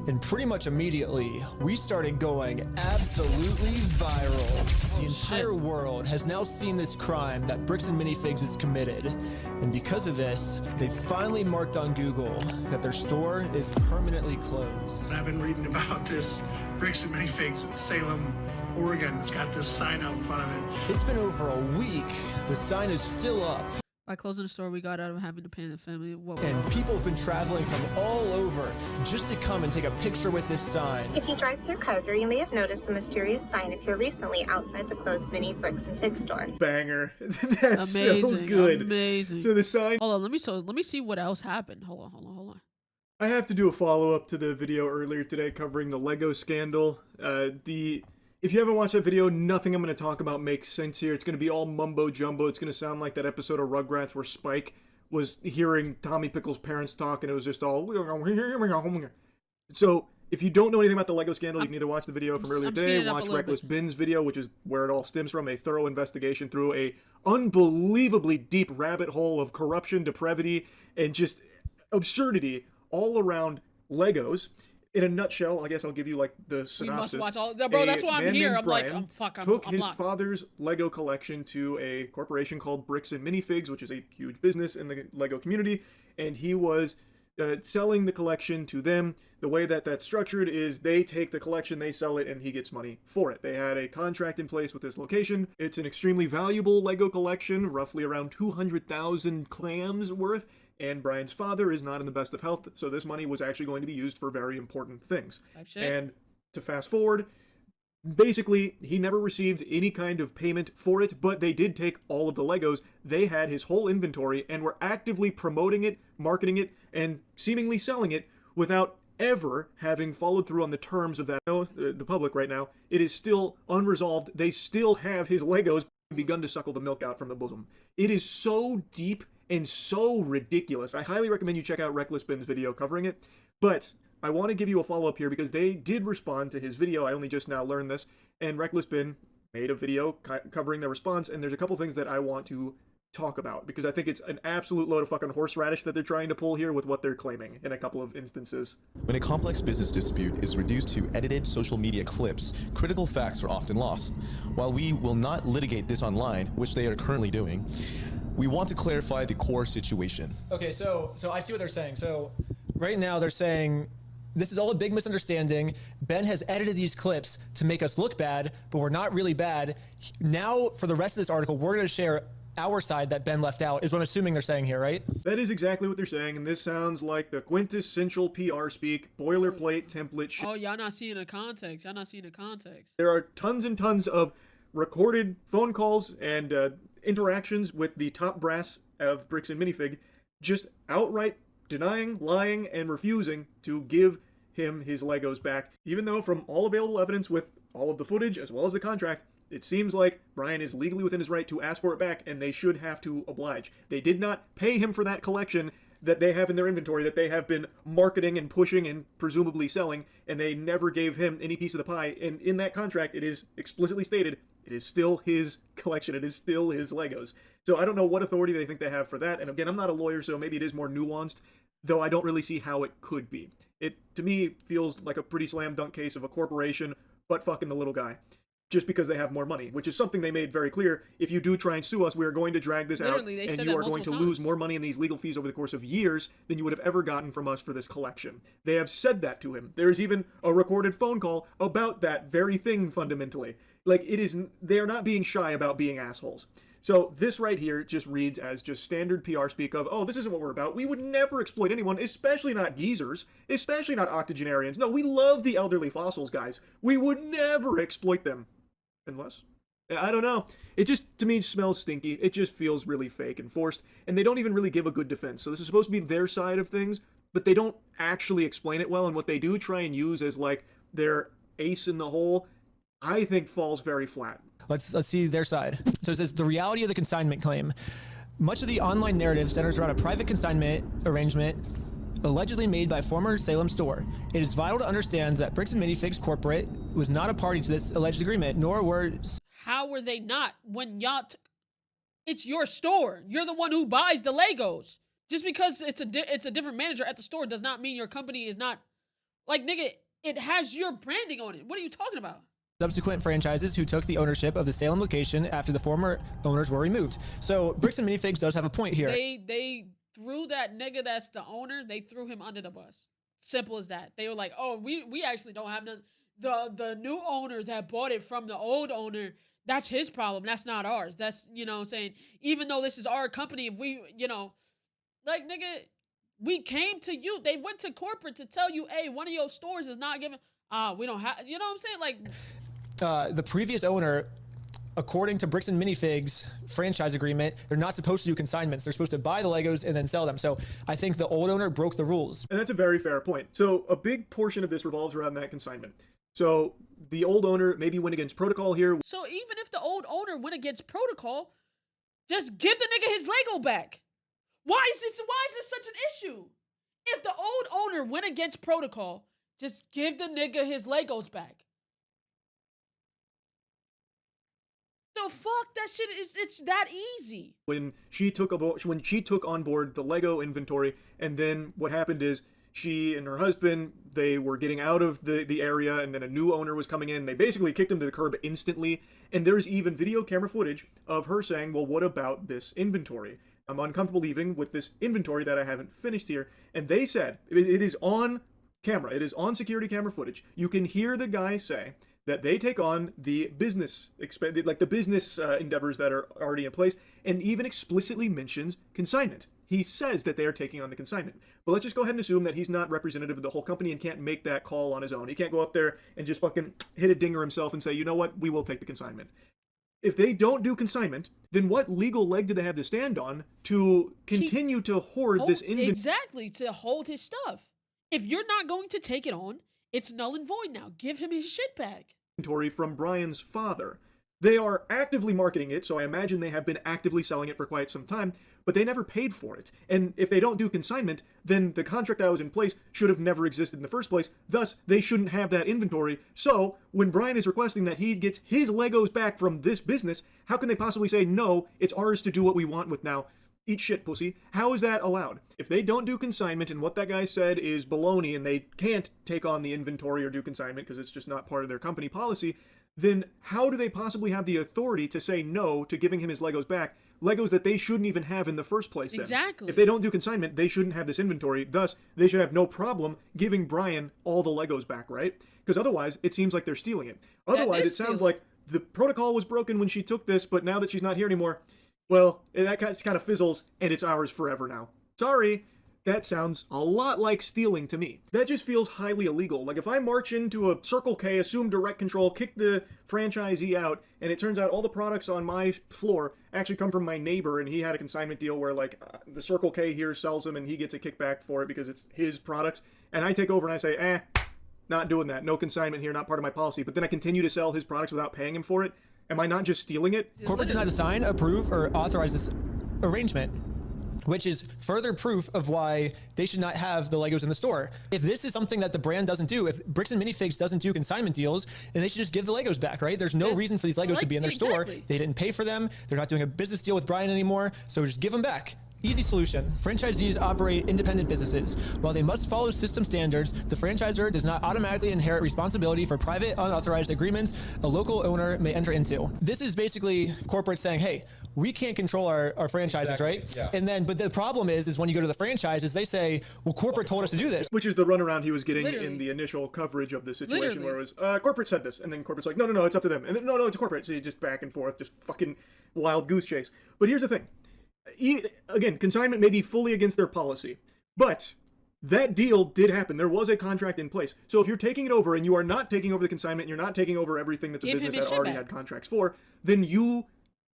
And pretty much immediately, we started going absolutely viral. The entire world has now seen this crime that Bricks and Minifigs has committed. And because of this, they finally marked on Google that their store is permanently closed. I've been reading about this Bricks and Minifigs in Salem, Oregon that's got this sign out in front of it. It's been over a week. The sign is still up. By closing the store, we got out of having to pay the family. Whoa. And people have been traveling from all over just to come and take a picture with this sign. If you drive through Kozer, you may have noticed a mysterious sign appear recently outside the closed Mini Bricks and Fig store. Banger. That's amazing, so good. Amazing. So the sign. Hold on, let me see what else happened. Hold on. I have to do a follow-up to the video earlier today covering the Lego scandal. If you haven't watched that video, nothing I'm going to talk about makes sense here. It's going to be all mumbo-jumbo. It's going to sound like that episode of Rugrats where Spike was hearing Tommy Pickles' parents talk, and it was just all... So, if you don't know anything about the Lego scandal, you can either watch the video from earlier today, watch Reckless Ben's video, which is where it all stems from, a thorough investigation through a unbelievably deep rabbit hole of corruption, depravity, and just absurdity all around Legos. In a nutshell, I guess I'll give you like the synopsis. We must watch all, bro. That's why I'm here. I'm Brian like, I'm took his locked. father's Lego collection to a corporation called Bricks and Minifigs, which is a huge business in the Lego community, and he was selling the collection to them. The way that that's structured is they take the collection, they sell it, and he gets money for it. They had a contract in place with this location. It's an extremely valuable Lego collection, roughly around 200,000 clams worth. And Brian's father is not in the best of health, so this money was actually going to be used for very important things. And to fast forward, basically, he never received any kind of payment for it, but they did take all of the Legos. They had his whole inventory and were actively promoting it, marketing it, and seemingly selling it without ever having followed through on the terms of that. The public right now, it is still unresolved. They still have his Legos begun to suckle the milk out from the bosom. It is so deep and so ridiculous. I highly recommend you check out Reckless Ben's video covering it, but I want to give you a follow-up here because they did respond to his video. I only just now learned this, and Reckless Ben made a video covering their response, and there's a couple things that I want to talk about because I think it's an absolute load of fucking horseradish that they're trying to pull here with what they're claiming in a couple of instances. When a complex business dispute is reduced to edited social media clips, critical facts are often lost. While we will not litigate this online, which they are currently doing, we want to clarify the core situation. Okay, so I see what they're saying. So right now they're saying This is all a big misunderstanding. Ben has edited these clips to make us look bad, but we're not really bad. Now, for the rest of this article, we're going to share our side that Ben left out, is what I'm assuming they're saying here, right? That is exactly what they're saying, and this sounds like the quintessential PR speak, boilerplate template shit. Oh, y'all not seeing the context. Y'all not seeing the context. There are tons and tons of recorded phone calls and interactions with the top brass of Bricks and Minifig, just outright denying, lying, and refusing to give him his Legos back, even though from all available evidence with all of the footage as well as the contract, it seems like Brian is legally within his right to ask for it back, and they should have to oblige. They did not pay him for that collection that they have in their inventory that they have been marketing and pushing and presumably selling, and they never gave him any piece of the pie. And in that contract, it is explicitly stated it is still his collection. It is still his Legos. So I don't know what authority they think they have for that. And again, I'm not a lawyer, so maybe it is more nuanced, though I don't really see how it could be. It, to me, feels like a pretty slam dunk case of a corporation butt fucking the little guy, just because they have more money, which is something they made very clear. If you do try and sue us, we are going to drag this out, and you are going to lose more money in these legal fees over the course of years than you would have ever gotten from us for this collection. They have said that to him. There's even a recorded phone call about that very thing, fundamentally. Like, they are not being shy about being assholes. So this right here just reads as just standard PR speak of, oh, this isn't what we're about. We would never exploit anyone, especially not geezers, especially not octogenarians. No, we love the elderly fossils, guys. We would never exploit them. Unless, I don't know. It just, to me, smells stinky. It just feels really fake and forced, and they don't even really give a good defense. So this is supposed to be their side of things, but they don't actually explain it well, and what they do try and use as, like, their ace in the hole, I think falls very flat. Let's see their side. So it says, the reality of the consignment claim. Much of the online narrative centers around a private consignment arrangement allegedly made by former Salem store. It is vital to understand that Bricks and Minifigs Corporate was not a party to this alleged agreement, nor were... How were they not when y'all... It's your store. You're the one who buys the Legos. Just because it's a different manager at the store does not mean your company is not... Like, nigga, it has your branding on it. What are you talking about? Subsequent franchises who took the ownership of the Salem location after the former owners were removed. So Bricks and Minifigs does have a point here. They threw that nigga that's the owner, they threw him under the bus. Simple as that. They were like, oh, we actually don't have none. The new owner that bought it from the old owner, that's his problem. That's not ours. That's, you know what I'm saying? Even though this is our company, if we, you know, like, nigga, we came to you. They went to corporate to tell you, hey, one of your stores is not giving, we don't have, you know what I'm saying? Like, the previous owner, according to Bricks and Minifigs franchise agreement, they're not supposed to do consignments. They're supposed to buy the Legos and then sell them. So I think the old owner broke the rules. And that's a very fair point. So a big portion of this revolves around that consignment. So the old owner maybe went against protocol here. So even if the old owner went against protocol, just give the nigga his Lego back. Why is this such an issue? If the old owner went against protocol, just give the nigga his Legos back. The fuck, that shit is, it's that easy. When she took on board the Lego inventory, and then what happened is she and her husband, they were getting out of the area, and then a new owner was coming in. They basically kicked him to the curb instantly, and there's even video camera footage of her saying, well, what about this inventory? I'm uncomfortable leaving with this inventory that I haven't finished here. And they said, it is on camera, it is on security camera footage. You can hear the guy say that they take on the business, like the business endeavors that are already in place, and even explicitly mentions consignment. He says that they are taking on the consignment. But let's just go ahead and assume that he's not representative of the whole company and can't make that call on his own. He can't go up there and just fucking hit a dinger himself and say, you know what, we will take the consignment. If they don't do consignment, then what legal leg do they have to stand on to continue to hoard this inventory? Exactly, to hold his stuff. If you're not going to take it on, it's null and void now. Give him his shit back. From Brian's father. They are actively marketing it, so I imagine they have been actively selling it for quite some time, but they never paid for it. And if they don't do consignment, then the contract that was in place should have never existed in the first place. Thus, they shouldn't have that inventory. So, when Brian is requesting that he gets his Legos back from this business, how can they possibly say, no, it's ours to do what we want with now? Eat shit, pussy. How is that allowed? If they don't do consignment and what that guy said is baloney and they can't take on the inventory or do consignment because it's just not part of their company policy, then how do they possibly have the authority to say no to giving him his Legos back Legos that they shouldn't even have in the first place then. Exactly. If they don't do consignment, they shouldn't have this inventory. Thus, they should have no problem giving Brian all the Legos back, right? Because otherwise, it seems like they're stealing it. Otherwise, it sounds like the protocol was broken when she took this, but now that she's not here anymore, well, that kind of fizzles, and it's ours forever now. Sorry. That sounds a lot like stealing to me. That just feels highly illegal. Like if I march into a Circle K, assume direct control, kick the franchisee out, and it turns out all the products on my floor actually come from my neighbor, and he had a consignment deal where like the Circle K here sells them and he gets a kickback for it because it's his products, and I take over and I say, not doing that. No consignment here, not part of my policy. But then I continue to sell his products without paying him for it. Am I not just stealing it? Corporate did not sign, approve, or authorize this arrangement, which is further proof of why they should not have the Legos in the store. If this is something that the brand doesn't do, if Bricks and Minifigs doesn't do consignment deals, then they should just give the Legos back, right? There's no reason for these Legos to be in their store. They didn't pay for them. They're not doing a business deal with Brian anymore, so just give them back. Easy solution. Franchisees operate independent businesses. While they must follow system standards, the franchisor does not automatically inherit responsibility for private, unauthorized agreements a local owner may enter into. This is basically corporate saying, hey, we can't control our franchises, right? Yeah. And then, but the problem is when you go to the franchises, they say, well, corporate told us to do this. Which is the runaround he was getting in the initial coverage of the situation where it was, corporate said this, and then corporate's like, no, it's up to them. And then, no, it's corporate. So you just back and forth, just fucking wild goose chase. But here's the thing. Again, consignment may be fully against their policy, but that deal did happen. There was a contract in place. So if you're taking it over and you are not taking over the consignment, and you're not taking over everything that the business had already had contracts for, then you,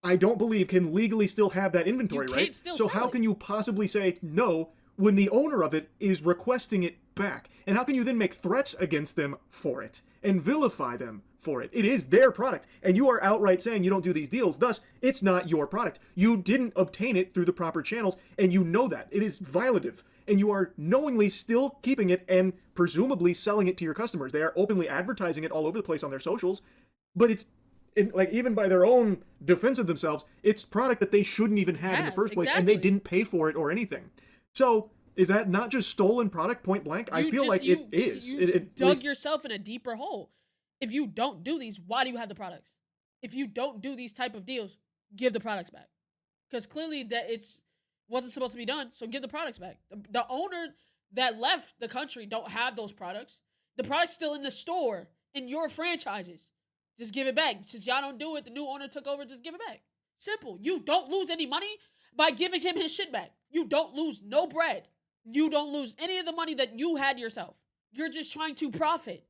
I don't believe, can legally still have that inventory, right? So how can you possibly say no when the owner of it is requesting it back? And how can you then make threats against them for it and vilify them for it? It is their product, and you are outright saying you don't do these deals, thus it's not your product. You didn't obtain it through the proper channels, and you know that. It is violative, and you are knowingly still keeping it and presumably selling it to your customers. They are openly advertising it all over the place on their socials, but it's, like, even by their own defense of themselves, it's product that they shouldn't even have in the first place, and they didn't pay for it or anything. So is that not just stolen product, point blank? I feel like it is. It dug yourself in a deeper hole. If you don't do these, why do you have the products? If you don't do these type of deals, give the products back. Because clearly that wasn't supposed to be done, so give the products back. The owner that left the country don't have those products. The product's still in the store, in your franchises. Just give it back. Since y'all don't do it, the new owner took over, just give it back. Simple. You don't lose any money by giving him his shit back. You don't lose no bread. You don't lose any of the money that you had yourself. You're just trying to profit.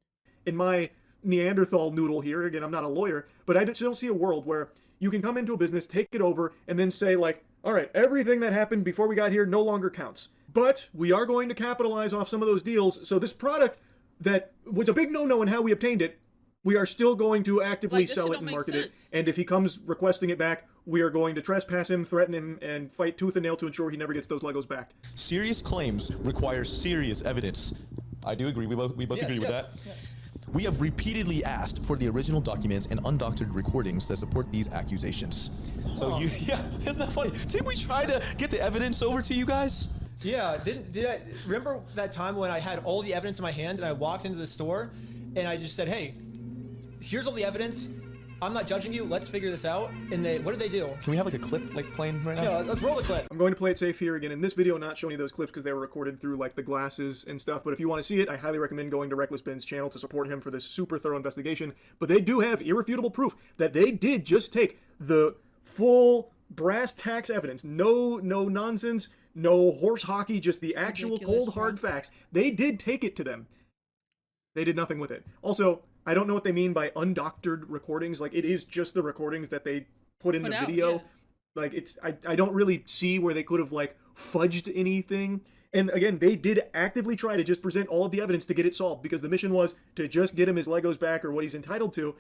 In my Neanderthal noodle here, again, I'm not a lawyer, but I just don't see a world where you can come into a business, take it over, and then say, like, all right, everything that happened before we got here no longer counts. But we are going to capitalize off some of those deals, so this product that was a big no-no in how we obtained it, we are still going to actively sell it and market it. And if he comes requesting it back, we are going to trespass him, threaten him, and fight tooth and nail to ensure he never gets those Legos back. Serious claims require serious evidence. I do agree. We both agree with that. Yes. We have repeatedly asked for the original documents and undoctored recordings that support these accusations. So yeah, isn't that funny? Didn't we try to get the evidence over to you guys? Yeah, did I remember that time when I had all the evidence in my hand and I walked into the store and I just said, hey, here's all the evidence. I'm not judging you. Let's figure this out. And what did they do? Can we have like a clip playing right now? Yeah, let's roll the clip. I'm going to play it safe here again. In this video, not showing you those clips because they were recorded through like the glasses and stuff. But if you want to see it, I highly recommend going to Reckless Ben's channel to support him for this super thorough investigation. But they do have irrefutable proof that they did just take the full brass tacks evidence. No nonsense, no horse hockey, just the actual cold hard facts. They did take it to them. They did nothing with it. Also, I don't know what they mean by undoctored recordings. Like, it is just the recordings that they put in the video. Yeah. Like, I don't really see where they could have, like, fudged anything. And again, they did actively try to just present all of the evidence to get it solved because the mission was to just get him his Legos back or what he's entitled to.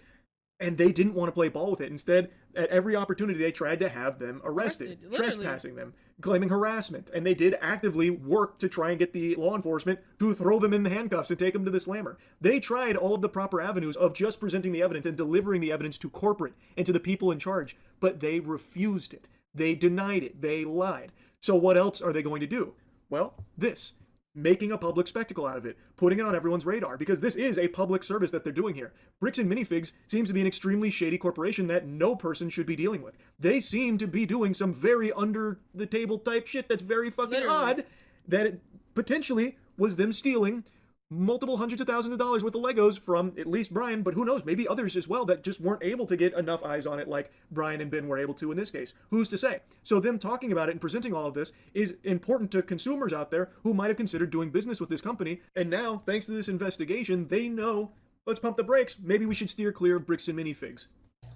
And they didn't want to play ball with it. Instead, at every opportunity, they tried to have them arrested trespassing them, claiming harassment. And they did actively work to try and get the law enforcement to throw them in the handcuffs and take them to the slammer. They tried all of the proper avenues of just presenting the evidence and delivering the evidence to corporate and to the people in charge. But they refused it. They denied it. They lied. So what else are they going to do? Well, this. making a public spectacle out of it, putting it on everyone's radar, because this is a public service that they're doing here. Bricks and Minifigs seems to be an extremely shady corporation that no person should be dealing with. They seem to be doing some very under the table type shit that's very fucking odd, that it potentially was them stealing multiple hundreds of thousands of dollars worth of Legos from at least Brian, but who knows, maybe others as well that just weren't able to get enough eyes on it like Brian and Ben were able to in this case. Who's to say? So them talking about it and presenting all of this is important to consumers out there who might have considered doing business with this company, and now, thanks to this investigation, they know, let's pump the brakes, maybe we should steer clear of Bricks and Minifigs.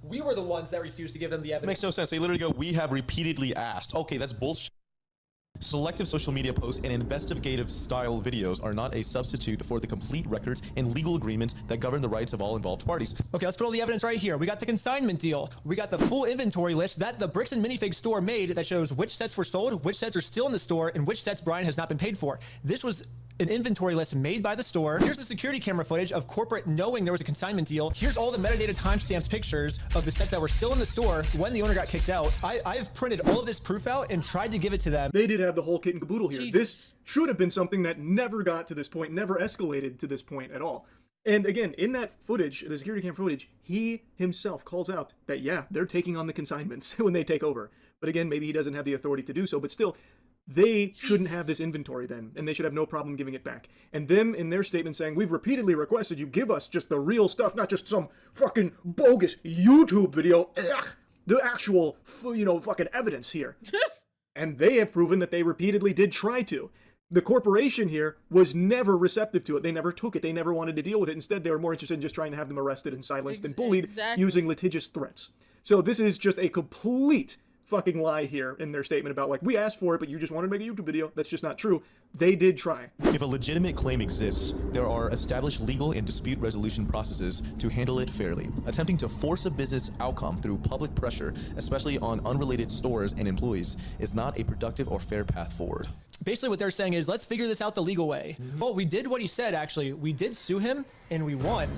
We were the ones that refused to give them the evidence. Makes no sense. They literally go, we have repeatedly asked. Okay, that's bullshit. Selective social media posts and investigative style videos are not a substitute for the complete records and legal agreements that govern the rights of all involved parties. Okay, let's put all the evidence right here. We got the consignment deal. We got the full inventory list that the Bricks and Minifigs store made that shows which sets were sold, which sets are still in the store, and which sets Brian has not been paid for. This was an inventory list made by the store. Here's the security camera footage of corporate knowing there was a consignment deal. Here's all the metadata timestamps pictures of the sets that were still in the store when the owner got kicked out. I've printed all of this proof out and tried to give it to them. They did have the whole kit and caboodle here. Jesus. This should have been something that never got to this point, never escalated to this point at all. And again, in that footage, the security cam footage, he himself calls out that, yeah, they're taking on the consignments when they take over. But again, maybe he doesn't have the authority to do so, but still, they shouldn't have this inventory then, and they should have no problem giving it back. And them, in their statement, saying, we've repeatedly requested you give us just the real stuff, not just some fucking bogus YouTube video. Ugh, the actual, fucking evidence here. And they have proven that they repeatedly did try to. The corporation here was never receptive to it. They never took it. They never wanted to deal with it. Instead, they were more interested in just trying to have them arrested and silenced and bullied using litigious threats. So this is just a complete fucking lie here in their statement about, like, we asked for it, but you just wanted to make a YouTube video. That's just not true. They did try. If a legitimate claim exists, there are established legal and dispute resolution processes to handle it fairly. Attempting to force a business outcome through public pressure, especially on unrelated stores and employees, is not a productive or fair path forward. Basically what they're saying is, let's figure this out the legal way. Well, we did what he said, actually. We did sue him, and we won.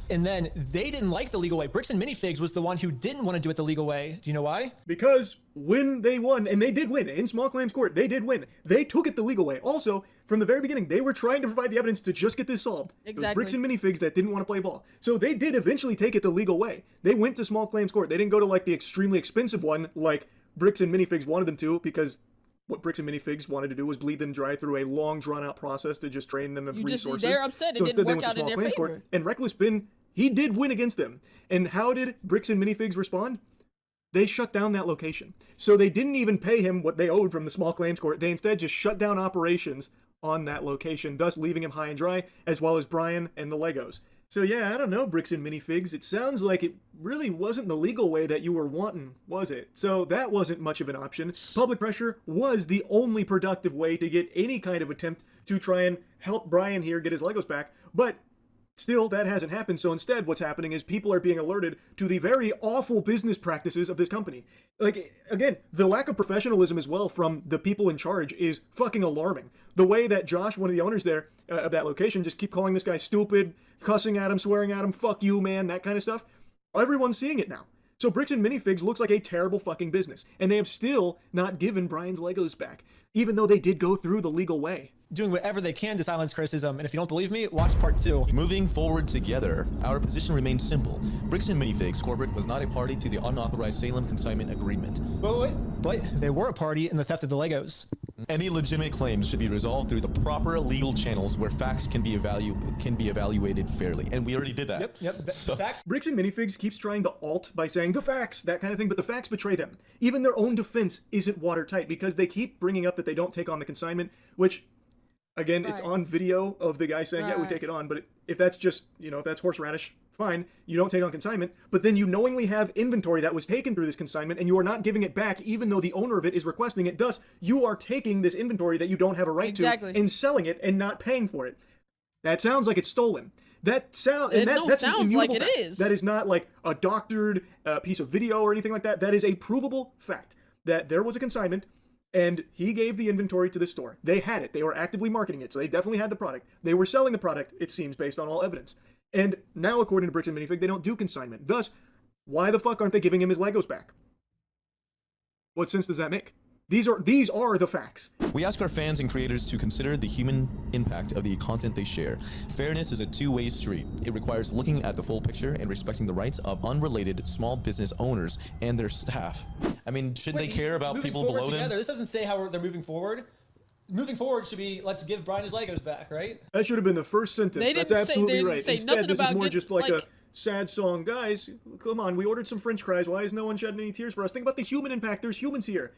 And then they didn't like the legal way. Bricks and Minifigs was the one who didn't want to do it the legal way. Do you know why? Because when they won, and they did win, in small claims court, they did win. They took it the legal way. Also, from the very beginning, they were trying to provide the evidence to just get this solved. Exactly. It was Bricks and Minifigs that didn't want to play ball. So they did eventually take it the legal way. They went to small claims court. They didn't go to, like, the extremely expensive one, like Bricks and Minifigs wanted them to, because what Bricks and Minifigs wanted to do was bleed them dry through a long, drawn-out process to just drain them of resources. They're upset. It didn't work out in their favor. And Reckless Ben, he did win against them. And how did Bricks and Minifigs respond? They shut down that location. So they didn't even pay him what they owed from the small claims court. They instead just shut down operations on that location, thus leaving him high and dry, as well as Brian and the Legos. So yeah, I don't know, Bricks and Minifigs. It sounds like it really wasn't the legal way that you were wanting, was it? So that wasn't much of an option. Public pressure was the only productive way to get any kind of attempt to try and help Brian here get his Legos back. But still, that hasn't happened. So instead, what's happening is people are being alerted to the very awful business practices of this company. Like, again, the lack of professionalism as well from the people in charge is fucking alarming. The way that Josh, one of the owners there of that location, just keep calling this guy stupid, cussing at him, swearing at him, fuck you, man, that kind of stuff. Everyone's seeing it now. So Bricks and Minifigs looks like a terrible fucking business. And they have still not given Brian's Legos back, even though they did go through the legal way. Doing whatever they can to silence criticism. And if you don't believe me, watch part 2. Moving forward together, our position remains simple. Bricks and Minifigs Corporate was not a party to the unauthorized Salem consignment agreement. But they were a party in the theft of the Legos. Any legitimate claims should be resolved through the proper legal channels where facts can be evaluated fairly. And we already did that. Yep. So, facts. Bricks and Minifigs keeps trying to alt by saying the facts, that kind of thing, but the facts betray them. Even their own defense isn't watertight because they keep bringing up that they don't take on the consignment, which, again, it's on video of the guy saying, yeah, we take it on, but if that's just, if that's horseradish, fine, you don't take on consignment, but then you knowingly have inventory that was taken through this consignment and you are not giving it back even though the owner of it is requesting it. Thus, you are taking this inventory that you don't have a right to and selling it and not paying for it. That sounds like it's stolen. That's an immutable fact. That is not like a doctored piece of video or anything like that. That is a provable fact that there was a consignment and he gave the inventory to the store. They had it. They were actively marketing it, so they definitely had the product. They were selling the product, it seems, based on all evidence. And now, according to Bricks and Minifig, they don't do consignment. Thus, why the fuck aren't they giving him his Legos back? What sense does that make? These are the facts. We ask our fans and creators to consider the human impact of the content they share. Fairness is a two-way street. It requires looking at the full picture and respecting the rights of unrelated small business owners and their staff. I mean, shouldn't they care about people below them? This doesn't say how they're moving forward. Moving forward should be, let's give Brian his Legos back, right? That should have been the first sentence. That's absolutely right. Instead, this is more just like a sad song. Guys, come on, we ordered some french fries. Why is no one shedding any tears for us? Think about the human impact. There's humans here.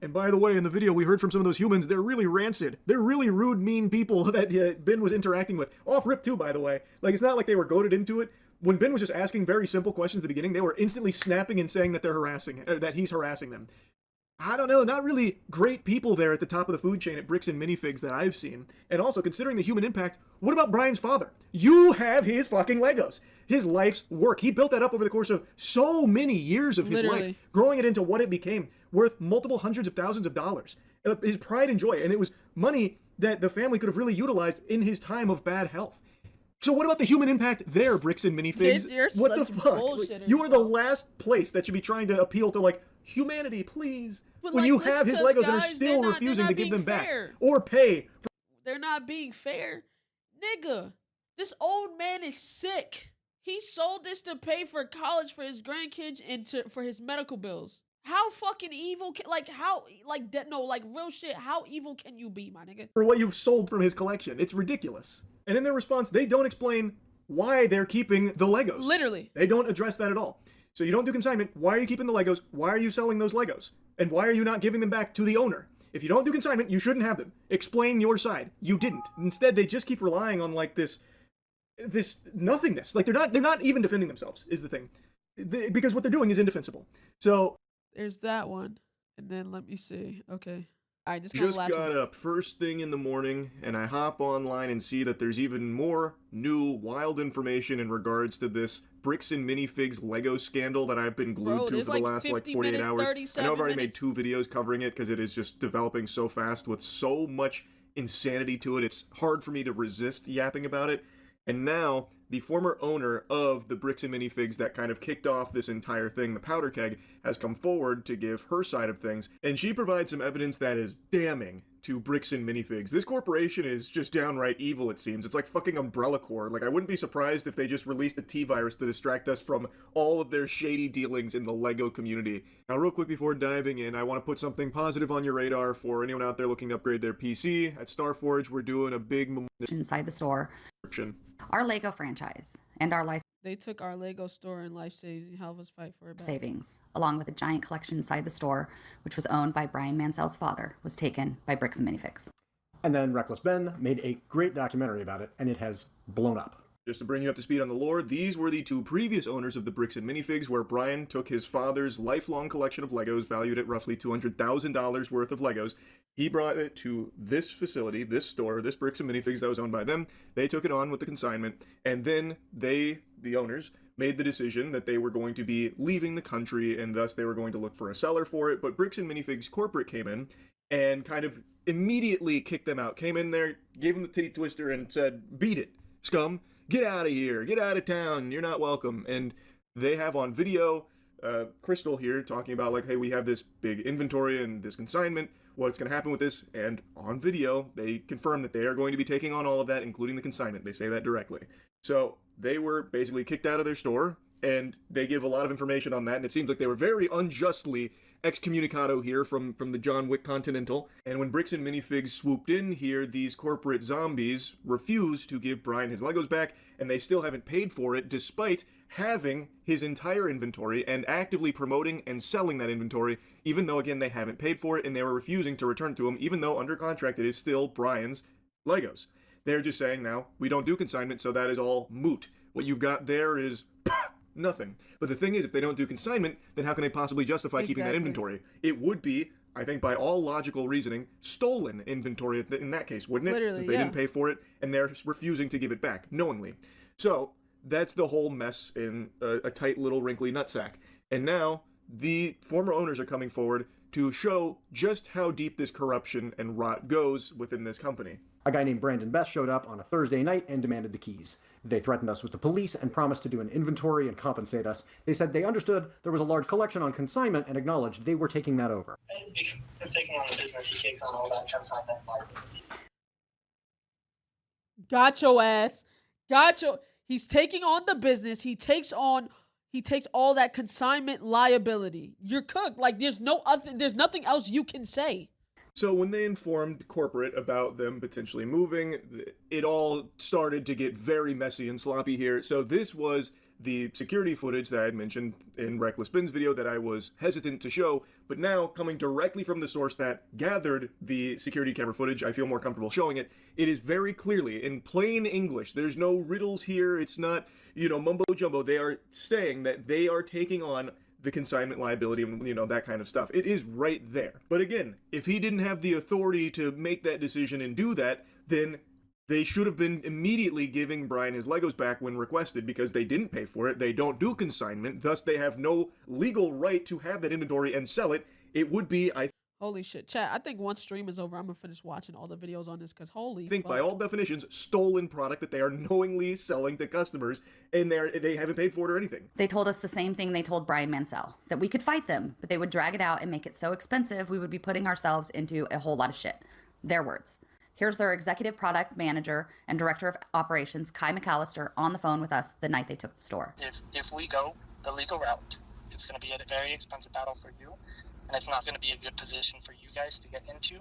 And by the way, in the video, we heard from some of those humans. They're really rancid. They're really rude, mean people that Ben was interacting with. Off rip, too, by the way. Like, it's not like they were goaded into it. When Ben was just asking very simple questions at the beginning, they were instantly snapping and saying that that he's harassing them. I don't know, not really great people there at the top of the food chain at Bricks and Minifigs that I've seen. And also, considering the human impact, what about Brian's father? You have his fucking Legos. His life's work. He built that up over the course of so many years of his life, growing it into what it became, worth multiple hundreds of thousands of dollars. His pride and joy. And it was money that the family could have really utilized in his time of bad health. So what about the human impact there, Bricks and Minifigs? What the fuck? You are the last place that should be trying to appeal to, like, humanity, please. But when like, you have his Legos guys, and are still refusing to give them back or pay. They're not being fair. Nigga, this old man is sick. He sold this to pay for college for his grandkids and for his medical bills. How fucking evil real shit, how evil can you be, my nigga? For what you've sold from his collection. It's ridiculous. And in their response, they don't explain why they're keeping the Legos. Literally. They don't address that at all. So you don't do consignment. Why are you keeping the Legos? Why are you selling those Legos? And why are you not giving them back to the owner? If you don't do consignment, you shouldn't have them. Explain your side. You didn't. Instead, they just keep relying on like this nothingness. Like they're not even defending themselves is the thing. Because what they're doing is indefensible. So there's that one. And then let me see. Okay. All right, just got up first thing in the morning, and I hop online and see that there's even more new wild information in regards to this Bricks and Minifigs Lego scandal that I've been glued to for the last like 48 hours. I know I've already made 2 videos covering it because it is just developing so fast with so much insanity to it. It's hard for me to resist yapping about it. And now, the former owner of the Bricks and Minifigs that kind of kicked off this entire thing, the Powder Keg, has come forward to give her side of things, and she provides some evidence that is damning to Bricks and Minifigs. This corporation is just downright evil, it seems. It's like fucking Umbrella Corps. Like, I wouldn't be surprised if they just released a T-virus to distract us from all of their shady dealings in the LEGO community. Now, real quick before diving in, I want to put something positive on your radar for anyone out there looking to upgrade their PC. At Starforge, we're doing a big inside the store. Our Lego franchise and our life. They took our Lego store and life saving help us fight for it back. Savings, along with a giant collection inside the store, which was owned by Brian Mansell's father, was taken by Bricks and Minifigs. And then Reckless Ben made a great documentary about it, and it has blown up. Just to bring you up to speed on the lore, these were the 2 previous owners of the Bricks and Minifigs, where Brian took his father's lifelong collection of Legos, valued at roughly $200,000 worth of Legos. He brought it to this facility, this store, this Bricks and Minifigs that was owned by them. They took it on with the consignment, and then they, the owners, made the decision that they were going to be leaving the country, and thus they were going to look for a seller for it. But Bricks and Minifigs corporate came in and kind of immediately kicked them out. Came in there, gave them the titty twister, and said, "Beat it, scum. Get out of here. Get out of town. You're not welcome." And they have on video Crystal here talking about like, hey, we have this big inventory and this consignment. What's going to happen with this? And on video, they confirm that they are going to be taking on all of that, including the consignment. They say that directly. So they were basically kicked out of their store, and they give a lot of information on that. And it seems like they were very unjustly excommunicado here from the John Wick Continental. And when Bricks and Minifigs swooped in here, these corporate zombies refused to give Brian his Legos back, and they still haven't paid for it, despite having his entire inventory and actively promoting and selling that inventory, even though, again, they haven't paid for it, and they were refusing to return to him, even though under contract it is still Brian's Legos. They're just saying now, we don't do consignment, so that is all moot. What you've got there is nothing. But the thing is, if they don't do consignment, then how can they possibly justify keeping that inventory? It would be, I think, by all logical reasoning, stolen inventory in that case, wouldn't it? Literally, Since they didn't pay for it, and they're refusing to give it back, knowingly. So, that's the whole mess in a tight little wrinkly nutsack. And now, the former owners are coming forward to show just how deep this corruption and rot goes within this company. A guy named Brandon Best showed up on a Thursday night and demanded the keys. They threatened us with the police and promised to do an inventory and compensate us. They said they understood there was a large collection on consignment and acknowledged they were taking that over. Because taking on the business, he takes on all that consignment liability. Got your ass. He's taking on the business. He takes all that consignment liability. You're cooked. Like there's nothing else you can say. So when they informed corporate about them potentially moving, it all started to get very messy and sloppy here. So this was the security footage that I had mentioned in Reckless Ben's video that I was hesitant to show, but now coming directly from the source that gathered the security camera footage, I feel more comfortable showing it. It is very clearly in plain English. There's no riddles here. It's not, mumbo jumbo. They are saying that they are taking on the consignment liability and, that kind of stuff. It is right there. But again, if he didn't have the authority to make that decision and do that, then they should have been immediately giving Brian his Legos back when requested because they didn't pay for it. They don't do consignment. Thus, they have no legal right to have that inventory and sell it. It would be, Holy shit, chat. I think once stream is over, I'm gonna finish watching all the videos on this because holy fuck. By all definitions, stolen product that they are knowingly selling to customers and they haven't paid for it or anything. They told us the same thing they told Brian Mansell, that we could fight them, but they would drag it out and make it so expensive we would be putting ourselves into a whole lot of shit. Their words. Here's their executive product manager and director of operations, Kai McAllister, on the phone with us the night they took the store. If we go the legal route, it's going to be a very expensive battle for you, and it's not going to be a good position for you guys to get into.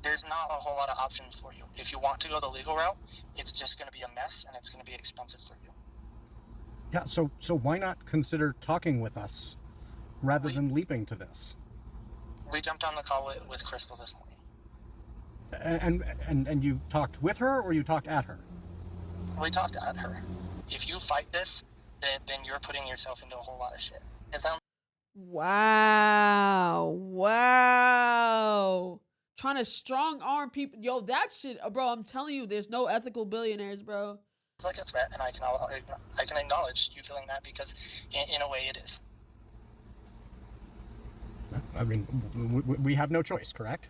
There's not a whole lot of options for you. If you want to go the legal route, it's just going to be a mess, and it's going to be expensive for you. Yeah, so why not consider talking with us rather than leaping to this? We jumped on the call with Crystal this morning. And you talked with her or you talked at her? We talked at her. If you fight this, then you're putting yourself into a whole lot of shit. Wow. Trying to strong arm people. Yo, that shit, bro, I'm telling you, there's no ethical billionaires, bro. It's like a threat, and I can acknowledge you feeling that because in a way it is. I mean, we have no choice, correct?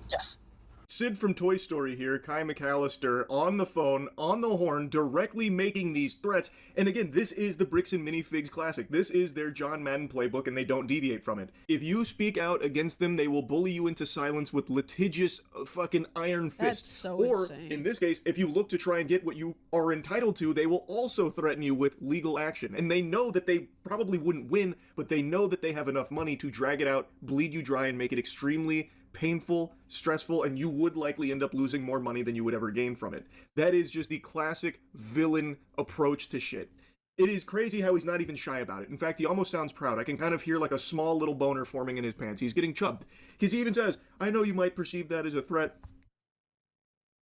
Yes. Sid from Toy Story here, Kai McAllister, on the phone, on the horn, directly making these threats. And again, this is the Bricks and Minifigs classic. This is their John Madden playbook, and they don't deviate from it. If you speak out against them, they will bully you into silence with litigious fucking iron fists. That's so insane. In this case, if you look to try and get what you are entitled to, they will also threaten you with legal action. And they know that they probably wouldn't win, but they know that they have enough money to drag it out, bleed you dry, and make it extremely painful, stressful, and you would likely end up losing more money than you would ever gain from it. That is just the classic villain approach to shit. It is crazy how he's not even shy about it. In fact, he almost sounds proud. I can kind of hear like a small little boner forming in his pants. He's getting chubbed. Because he even says, I know you might perceive that as a threat.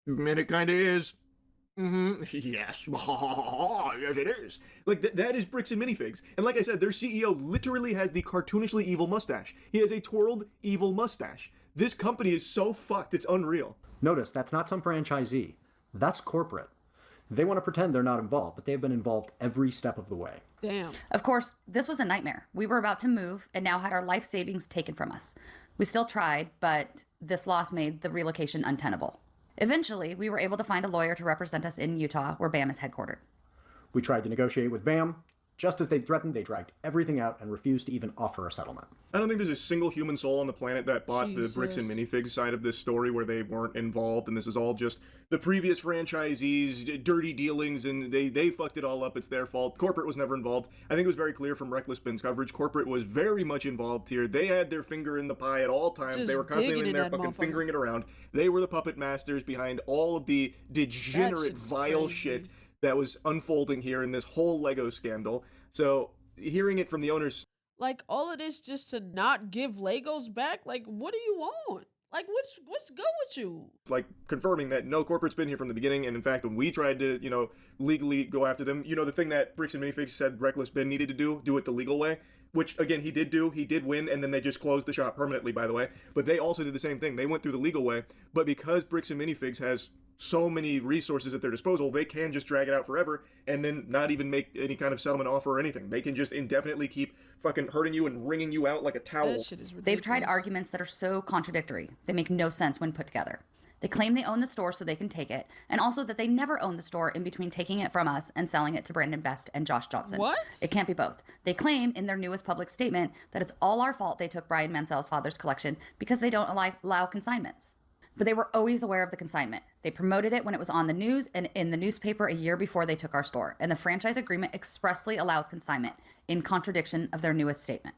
And it kind of is. Yes. Yes, it is. Like, that is Bricks and Minifigs. And like I said, their CEO literally has the cartoonishly evil mustache. He has a twirled evil mustache. This company is so fucked, it's unreal. Notice, that's not some franchisee. That's corporate. They want to pretend they're not involved, but they've been involved every step of the way. Damn. Of course, this was a nightmare. We were about to move and now had our life savings taken from us. We still tried, but this loss made the relocation untenable. Eventually, we were able to find a lawyer to represent us in Utah, where BAM is headquartered. We tried to negotiate with BAM. Just as they threatened, they dragged everything out and refused to even offer a settlement. I don't think there's a single human soul on the planet that bought the Bricks and Minifigs side of this story where they weren't involved, and this is all just the previous franchisees' dirty dealings, and they fucked it all up. It's their fault. Corporate was never involved. I think it was very clear from Reckless Ben's coverage. Corporate was very much involved here. They had their finger in the pie at all times. Just they were constantly in there digging in fucking that fingering it around. They were the puppet masters behind all of the degenerate, vile shit that was unfolding here in this whole Lego scandal. So, hearing it from the owners... Like, all of this just to not give Legos back? Like, what do you want? Like, what's good with you? Like, confirming that no, corporate's been here from the beginning, and in fact, when we tried to, legally go after them, the thing that Bricks and Minifigs said Reckless Ben needed to do it the legal way, which, again, he did win, and then they just closed the shop permanently, by the way, but they also did the same thing. They went through the legal way, but because Bricks and Minifigs has so many resources at their disposal, they can just drag it out forever and then not even make any kind of settlement offer or anything. They can just indefinitely keep fucking hurting you and wringing you out like a towel. That shit is ridiculous. They've tried arguments that are so contradictory. They make no sense when put together. They claim they own the store so they can take it, and also that they never owned the store in between taking it from us and selling it to Brandon Best and Josh Johnson. What? It can't be both. They claim in their newest public statement that it's all our fault they took Brian Mansell's father's collection because they don't allow consignments. But they were always aware of the consignment. They promoted it when it was on the news and in the newspaper a year before they took our store, and the franchise agreement expressly allows consignment, in contradiction of their newest statement.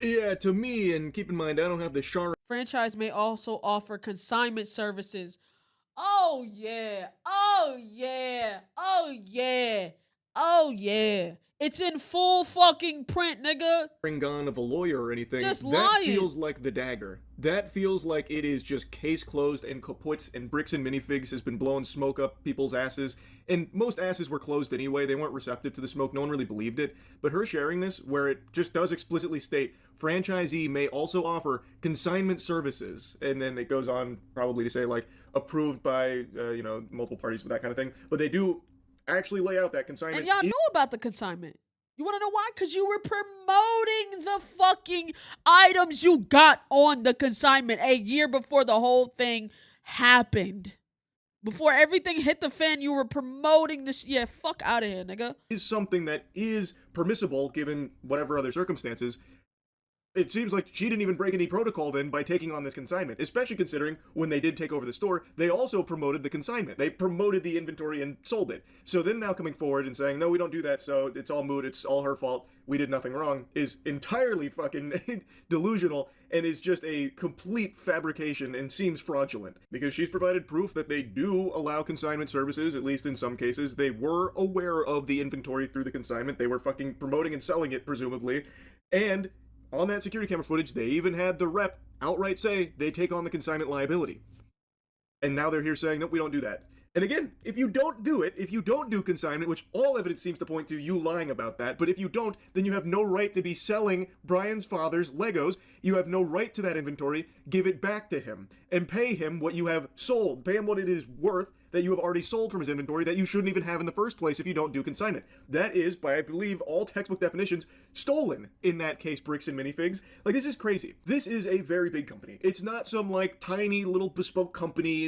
Yeah, to me, and keep in mind, I don't have the Shar. Franchise may also offer consignment services. Oh yeah. Oh yeah. Oh yeah. Oh yeah. It's in full fucking print, nigga. Ringon of a lawyer or anything. Just that lying. feels like the dagger. That feels like it is just case closed and kaput, and Bricks and Minifigs has been blowing smoke up people's asses. And most asses were closed anyway. They weren't receptive to the smoke. No one really believed it. But her sharing this, where it just does explicitly state, franchisee may also offer consignment services. And then it goes on probably to say, like, approved by, multiple parties with that kind of thing. But they do actually lay out that consignment. And y'all know about the consignment. You want to know why? Because you were promoting the fucking items you got on the consignment a year before the whole thing happened. Before everything hit the fan, you were promoting this. Yeah, fuck out of here, nigga. Is something that is permissible given whatever other circumstances. It seems like she didn't even break any protocol then by taking on this consignment, especially considering when they did take over the store, they also promoted the consignment. They promoted the inventory and sold it. So then now coming forward and saying, no, we don't do that, so it's all moot, it's all her fault, we did nothing wrong, is entirely fucking delusional and is just a complete fabrication and seems fraudulent. Because she's provided proof that they do allow consignment services, at least in some cases. They were aware of the inventory through the consignment. They were fucking promoting and selling it, presumably. And on that security camera footage, they even had the rep outright say they take on the consignment liability. And now they're here saying, nope, we don't do that. And again, if you don't do it, if you don't do consignment, which all evidence seems to point to you lying about that, but if you don't, then you have no right to be selling Brian's father's Legos. You have no right to that inventory. Give it back to him and pay him what you have sold. Pay him what it is worth that you have already sold from his inventory that you shouldn't even have in the first place if you don't do consignment. That is, by I believe all textbook definitions, stolen in that case, Bricks and Minifigs. Like, this is crazy. This is a very big company. It's not some, like, tiny little bespoke company,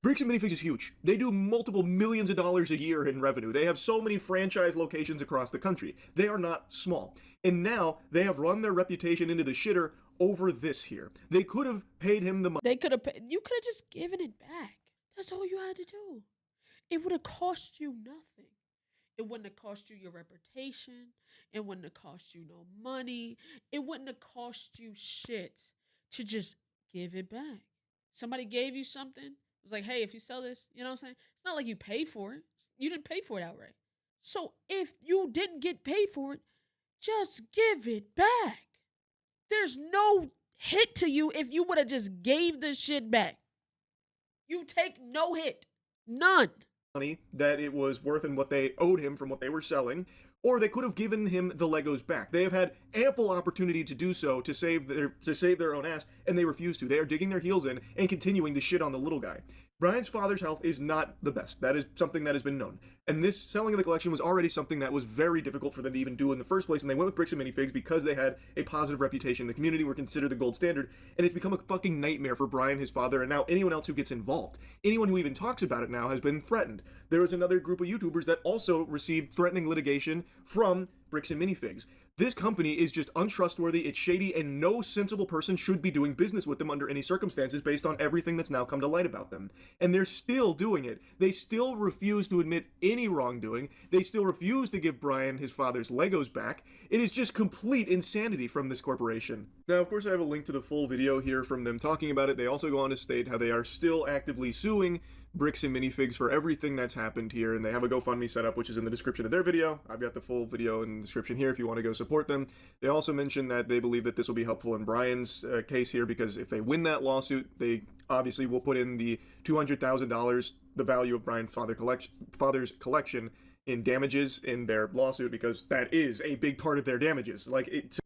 Bricks and Minifigs is huge. They do multiple millions of dollars a year in revenue. They have so many franchise locations across the country. They are not small. And now they have run their reputation into the shitter over this here. They could have paid him the money. You could have just given it back. That's all you had to do. It would have cost you nothing. It wouldn't have cost you your reputation. It wouldn't have cost you no money. It wouldn't have cost you shit to just give it back. Somebody gave you something. It was like, hey, if you sell this, you know what I'm saying? It's not like you paid for it. You didn't pay for it outright. So if you didn't get paid for it, just give it back. There's no hit to you if you would have just gave this shit back. You take no hit. None. Money that it was worth and what they owed him from what they were selling, or they could have given him the Legos back. They have had ample opportunity to do so to save their own ass, and they refuse to. They are digging their heels in and continuing to shit on the little guy. Brian's father's health is not the best. That is something that has been known. And this selling of the collection was already something that was very difficult for them to even do in the first place, and they went with Bricks and Minifigs because they had a positive reputation in the community, were considered the gold standard, and it's become a fucking nightmare for Brian, his father, and now anyone else who gets involved. Anyone who even talks about it now has been threatened. There was another group of YouTubers that also received threatening litigation from Bricks and Minifigs. This company is just untrustworthy, it's shady, and no sensible person should be doing business with them under any circumstances based on everything that's now come to light about them. And they're still doing it. They still refuse to admit any wrongdoing. They still refuse to give Brian his father's Legos back. It is just complete insanity from this corporation. Now, of course, I have a link to the full video here from them talking about it. They also go on to state how they are still actively suing Bricks and Minifigs for everything that's happened here, and they have a GoFundMe set up, which is in the description of their video. I've got the full video in the description here if you want to go support them. They also mention that they believe that this will be helpful in Brian's case here, because if they win that lawsuit, they obviously will put in the $200,000, the value of Brian's father's collection, in damages in their lawsuit, because that is a big part of their damages.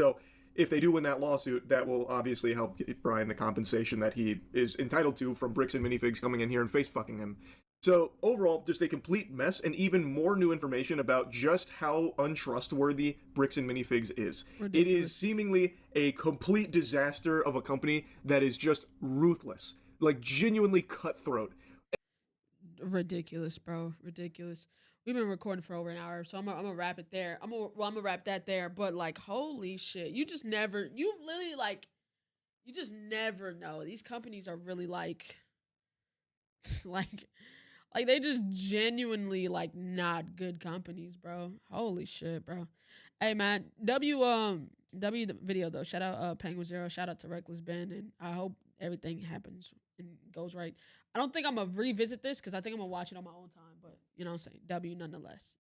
So if they do win that lawsuit, that will obviously help get Brian the compensation that he is entitled to from Bricks and Minifigs coming in here and face-fucking him. So overall, just a complete mess, and even more new information about just how untrustworthy Bricks and Minifigs is. Ridiculous. It is seemingly a complete disaster of a company that is just ruthless. like genuinely cutthroat. Ridiculous, bro. Ridiculous. We've been recording for over an hour, so I'm gonna wrap it there. I'm gonna wrap that there. But like, holy shit, you just never know. These companies are really like like they just genuinely like not good companies, bro. Holy shit, bro. Hey man, W the video though. Shout out Penguin Zero. Shout out to Reckless Ben, and I hope everything happens and goes right. I don't think I'm gonna revisit this because I think I'm gonna watch it on my own time. But you know what I'm saying. W nonetheless.